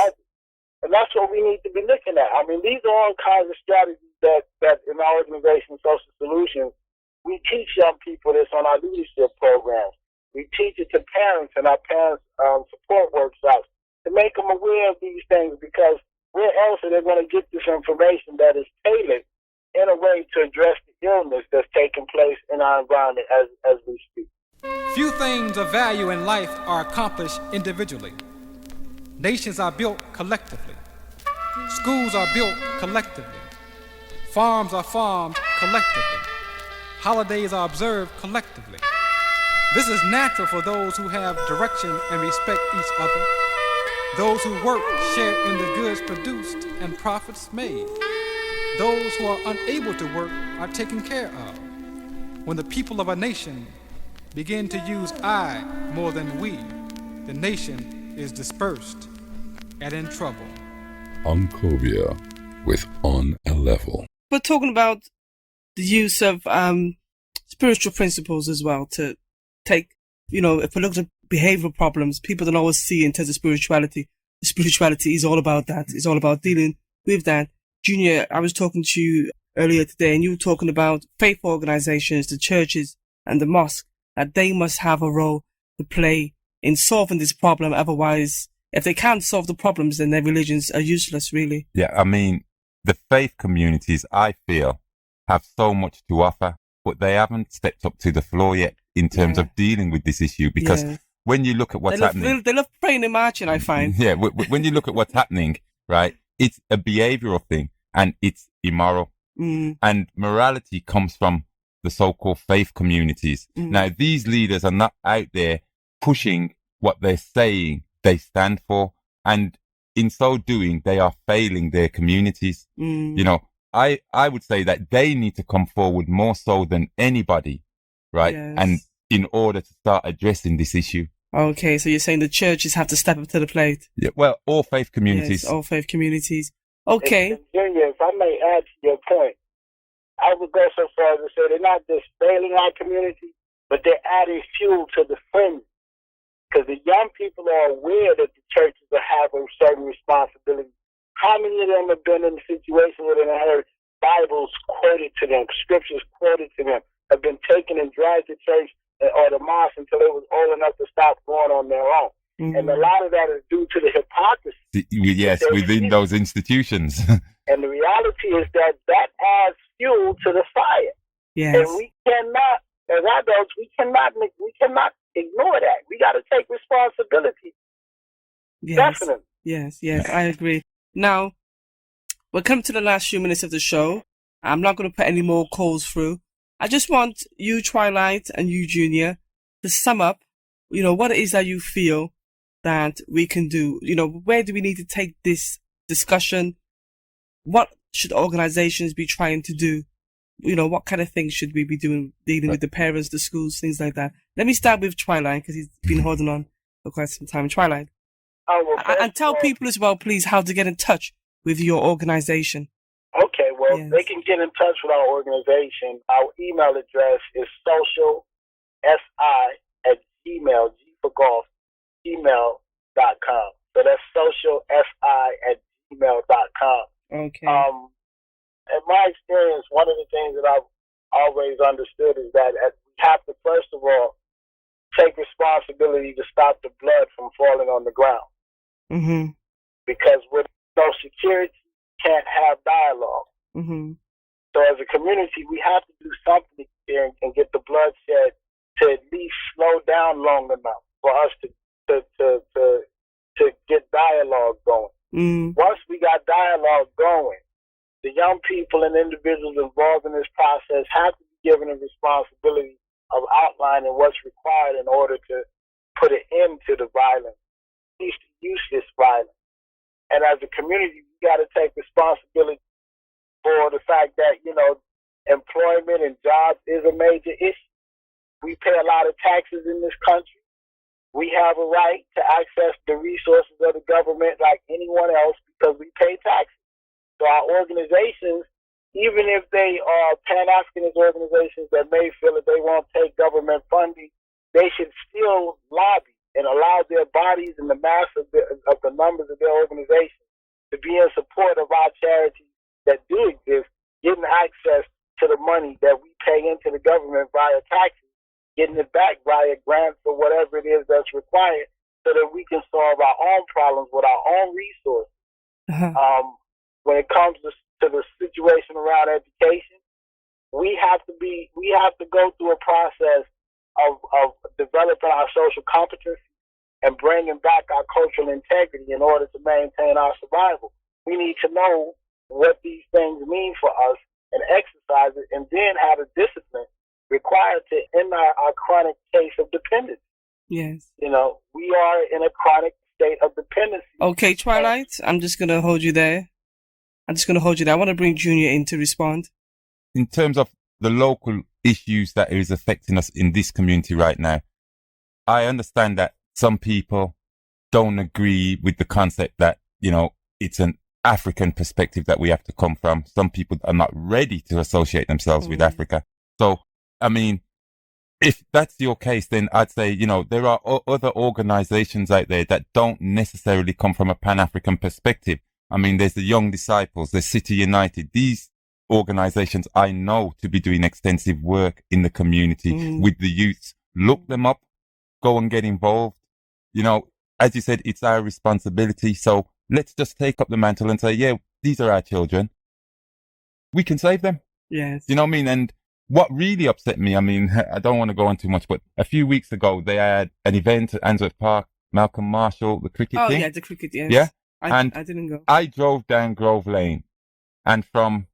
that's what we need to be looking at. I mean, these are all kinds of strategies that in our organization, Social Solutions, we teach young people this on our leadership programs. We teach it to parents and our parents support workshops to make them aware of these things, because where else are they going to get this information that is tailored in a way to address the illness that's taking place in our environment as we speak. Few things of value in life are accomplished individually. Nations are built collectively. Schools are built collectively. Farms are farmed collectively. Holidays are observed collectively. This is natural for those who have direction and respect each other. Those who work share in the goods produced and profits made. Those who are unable to work are taken care of. When the people of a nation begin to use I more than we, the nation is dispersed and in trouble. Ankhobia with On a Level. We're talking about the use of spiritual principles as well to take, if we look at behavioral problems, people don't always see in terms of spirituality. Spirituality is all about that. It's all about dealing with that. Junior, I was talking to you earlier today and you were talking about faith organizations, the churches and the mosque, that they must have a role to play in solving this problem. Otherwise, if they can't solve the problems, then their religions are useless, really. Yeah, I mean, the faith communities, I feel, have so much to offer, but they haven't stepped up to the floor yet in terms of dealing with this issue, because when you look at what's happening... They love praying and marching, I find. Yeah, when you look at what's happening, right, it's a behavioral thing and it's immoral. And morality comes from the so-called faith communities. Now, these leaders are not out there pushing what they're saying they stand for. And in so doing, they are failing their communities. I would say that they need to come forward more so than anybody, right? Yes. And in order to start addressing this issue. Okay, so you're saying the churches have to step up to the plate? Yeah, well, all faith communities. Yes, all faith communities. Okay. Junior, if I may add to your point, I would go so far as to say they're not just failing our community, but they're adding fuel to the frenzy. Because the young people are aware that the churches have a certain responsibility How many of them have been in a situation where they heard Bibles quoted to them, scriptures quoted to them, have been taken and dragged to church or the mosque until they was old enough to stop going on their own? Mm-hmm. And a lot of that is due to the hypocrisy. Yes, within those institutions. And the reality is that adds fuel to the fire. Yes. And we cannot, as adults, we cannot ignore that. We got to take responsibility. Yes. Definitely. Yes, I agree. Now, we're coming to the last few minutes of the show. I'm not going to put any more calls through. I just want you, Twilight, and you, Junior, to sum up, what it is that you feel that we can do. Where do we need to take this discussion? What should organizations be trying to do? What kind of things should we be doing, dealing with the parents, the schools, things like that? Let me start with Twilight, because he's been holding on for quite some time. Twilight. And tell people as well, please, how to get in touch with your organization. Okay, well, they can get in touch with our organization. Our email address is socialsi@gmail, G for golf, gmail.com. So that's socialsi@gmail.com. Okay. In my experience, one of the things that I've always understood is that we have to, first of all, take responsibility to stop the blood from falling on the ground. Mm-hmm. Because with no security, you can't have dialogue. Mm-hmm. So as a community, we have to do something here and get the bloodshed to at least slow down long enough for us to get dialogue going. Mm. Once we got dialogue going, the young people and individuals involved in this process have to be given a responsibility of outlining what's required in order to put an end to the violence, at least useless violence. And as a community, we got to take responsibility for the fact that, employment and jobs is a major issue. We pay a lot of taxes in this country. We have a right to access the resources of the government like anyone else because we pay taxes. So our organizations, even if they are Pan-Africanist organizations that may feel that they won't take government funding, they should still lobby and allow their bodies and the mass of the numbers of their organizations to be in support of our charities that do exist, getting access to the money that we pay into the government via taxes, getting it back via grants or whatever it is that's required so that we can solve our own problems with our own resources. Uh-huh. When it comes to the situation around education, we have to go through a process of developing our social competency and bringing back our cultural integrity in order to maintain our survival. We need to know what these things mean for us and exercise it, and then have the discipline required to end our chronic case of dependence. Yes. We are in a chronic state of dependency. Okay, Twilight, I'm just going to hold you there. I want to bring Junior in to respond. In terms of the local issues that is affecting us in this community right now, I understand that some people don't agree with the concept that, it's an African perspective that we have to come from. Some people are not ready to associate themselves with Africa. So, if that's your case, then I'd say, there are other organizations out there that don't necessarily come from a Pan-African perspective. There's the Young Disciples, there's City United. These organizations I know to be doing extensive work in the community with the youths. Look them up, go and get involved. As you said, it's our responsibility. So let's just take up the mantle and say, yeah, these are our children. We can save them. Yes. You know what I mean? And what really upset me, I don't want to go on too much, but a few weeks ago, they had an event at Answorth Park, Malcolm Marshall, the cricket thing. Oh, yeah, the cricket, yes. Yeah? I didn't go. I drove down Grove Lane, and from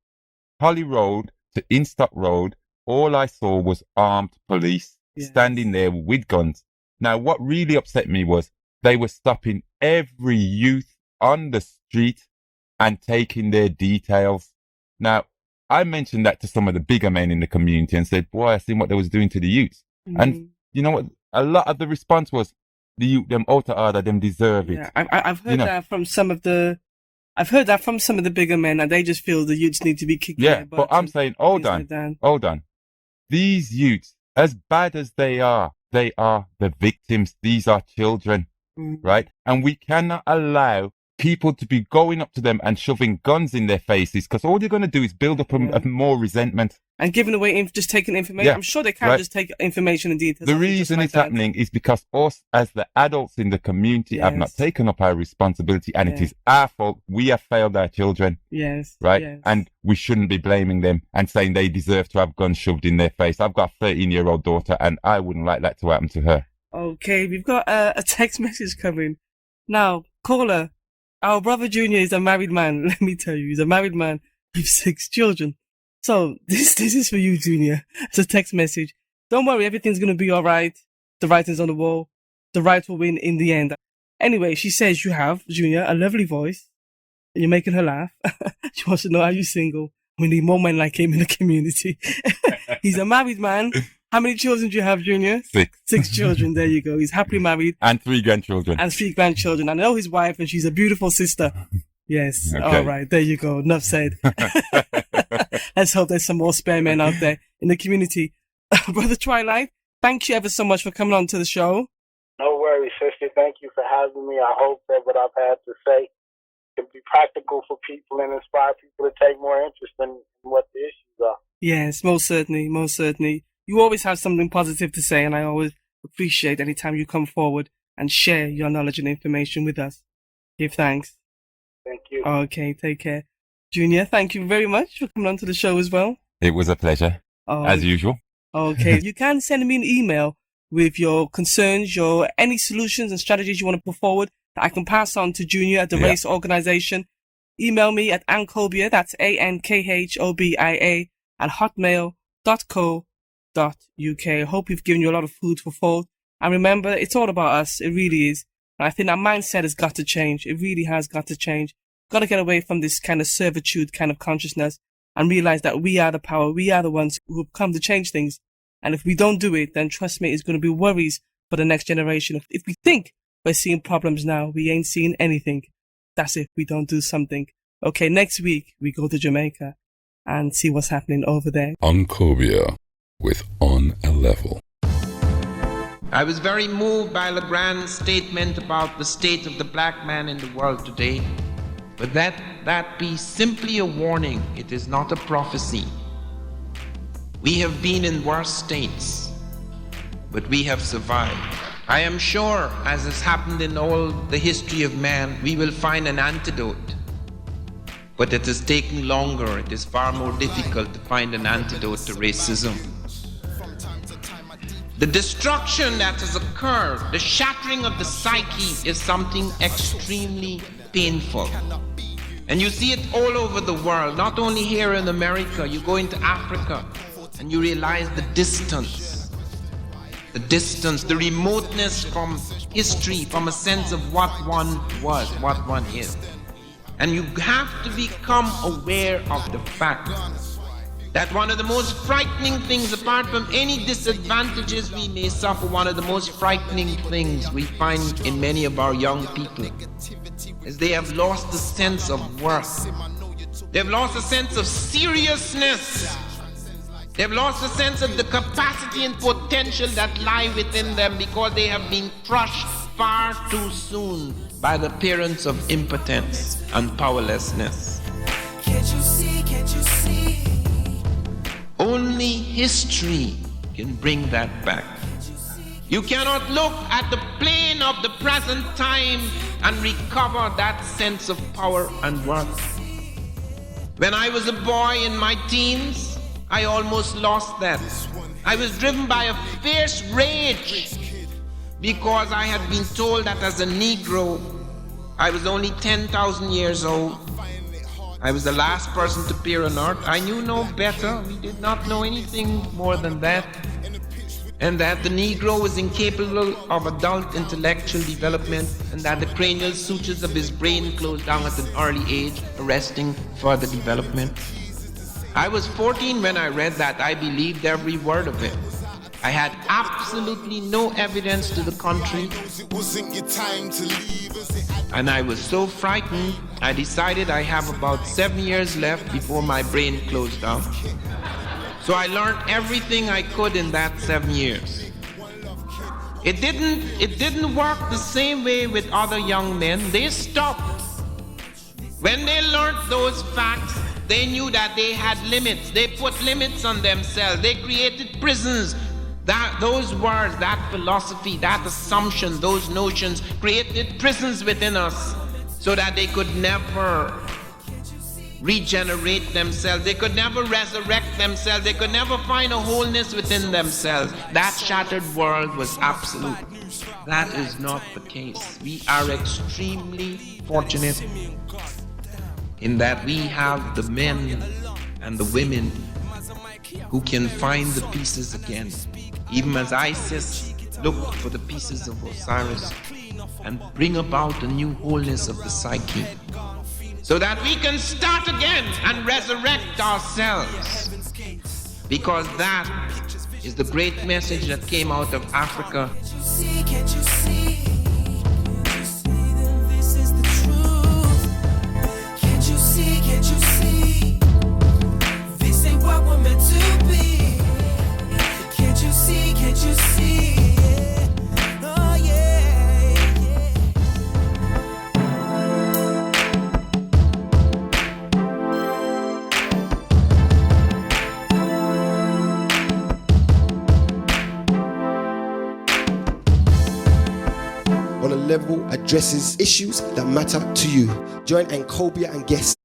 Holly Road to Instock Road, all I saw was armed police standing there with guns. Now, what really upset me was they were stopping every youth on the street and taking their details. Now, I mentioned that to some of the bigger men in the community and said, boy, I seen what they was doing to the youths. And you know what? A lot of the response was, the youth, them out of order, them deserve it. Yeah, I've heard that from some of the bigger men, and they just feel the youths need to be kicked. Yeah, but I'm saying, hold on. These youths, as bad as they are the victims. These are children, right? And we cannot allow people to be going up to them and shoving guns in their faces, because all you're going to do is build up a more resentment. And giving away, just taking information. Yeah, I'm sure they can't just take information and details. The reason it's happening is because us, as the adults in the community, have not taken up our responsibility, and it is our fault. We have failed our children. Yes. Right? Yes. And we shouldn't be blaming them and saying they deserve to have guns shoved in their face. I've got a 13-year-old daughter, and I wouldn't like that to happen to her. Okay, we've got a text message coming. Now, caller, our brother Junior is a married man. Let me tell you, he's a married man with 6 children. So this is for you, Junior. It's a text message. Don't worry, everything's going to be all right. The writing's on the wall. The right will win in the end. Anyway, she says you have, Junior, a lovely voice. And you're making her laugh. She wants to know, are you single? We need more men like him in the community. He's a married man. How many children do you have, Junior? 6. 6 children. There you go. He's happily married. And 3 grandchildren. And 3 grandchildren. I know his wife, and she's a beautiful sister. Yes. Okay. All right. There you go. Enough said. Let's hope there's some more spare men out there in the community. Brother Twilight, thank you ever so much for coming on to the show. No worries, sister. Thank you for having me. I hope that what I've had to say can be practical for people and inspire people to take more interest in what the issues are. Yes, most certainly. Most certainly. You always have something positive to say, and I always appreciate any time you come forward and share your knowledge and information with us. Give thanks. Thank you. Okay, take care. Junior, thank you very much for coming on to the show as well. It was a pleasure, as usual. Okay, you can send me an email with your concerns, any solutions and strategies you want to put forward that I can pass on to Junior at the race organization. Email me at Ankhobia, that's ANKHOBIA, at hotmail.co.uk. Hope we've given you a lot of food for thought. And remember, it's all about us. It really is. And I think that mindset has got to change. It really has got to change. Got to get away from this kind of servitude kind of consciousness and realize that we are the power. We are the ones who have come to change things. And if we don't do it, then trust me, it's going to be worries for the next generation. If we think we're seeing problems now, we ain't seeing anything. That's if we don't do something. Okay, next week we go to Jamaica and see what's happening over there. Ankhobia with On a Level. I was very moved by Legrand's statement about the state of the black man in the world today. But that be simply a warning. It is not a prophecy. We have been in worse states, but we have survived. I am sure, as has happened in all the history of man, we will find an antidote. But it has taken longer. It is far more difficult to find an antidote to racism. The destruction that has occurred, the shattering of the psyche, is something extremely painful. And you see it all over the world, not only here in America. You go into Africa and you realize the distance, the remoteness from history, from a sense of what one was, what one is. And you have to become aware of the fact that one of the most frightening things, apart from any disadvantages we may suffer, one of the most frightening things we find in many of our young people is they have lost the sense of worth. They've lost a sense of seriousness. They've lost a sense of the capacity and potential that lie within them because they have been crushed far too soon by the appearance of impotence and powerlessness. Can't you see, can't you see? Only history can bring that back. You cannot look at the plane of the present time and recover that sense of power and worth. When I was a boy in my teens, I almost lost that. I was driven by a fierce rage because I had been told that as a Negro, I was only 10,000 years old. I was the last person to appear on earth. I knew no better. We did not know anything more than that. And that the Negro was incapable of adult intellectual development, and that the cranial sutures of his brain closed down at an early age, arresting further development. I was 14 when I read that. I believed every word of it. I had absolutely no evidence to the contrary. And I was so frightened, I decided I have about 7 years left before my brain closed down. So I learned everything I could in that 7 years. It didn't work the same way with other young men. They stopped When they learned those facts, they knew that they had limits. They put limits on themselves. They created prisons. Those words, that philosophy, that assumption, those notions created prisons within us so that they could never regenerate themselves. They could never resurrect themselves. They could never find a wholeness within themselves. That shattered world was absolute. That is not the case. We are extremely fortunate in that we have the men and the women who can find the pieces again. Even as Isis looked for the pieces of Osiris and bring about a new wholeness of the psyche, so that we can start again and resurrect ourselves. Because that is the great message that came out of Africa. Can't you see? This is the truth. Can't you see? Can't you see? This ain't what we're meant to be. Can't you see? Can't you see? Oh yeah, yeah. On a level addresses issues that matter to you. Join Ankhobia and guests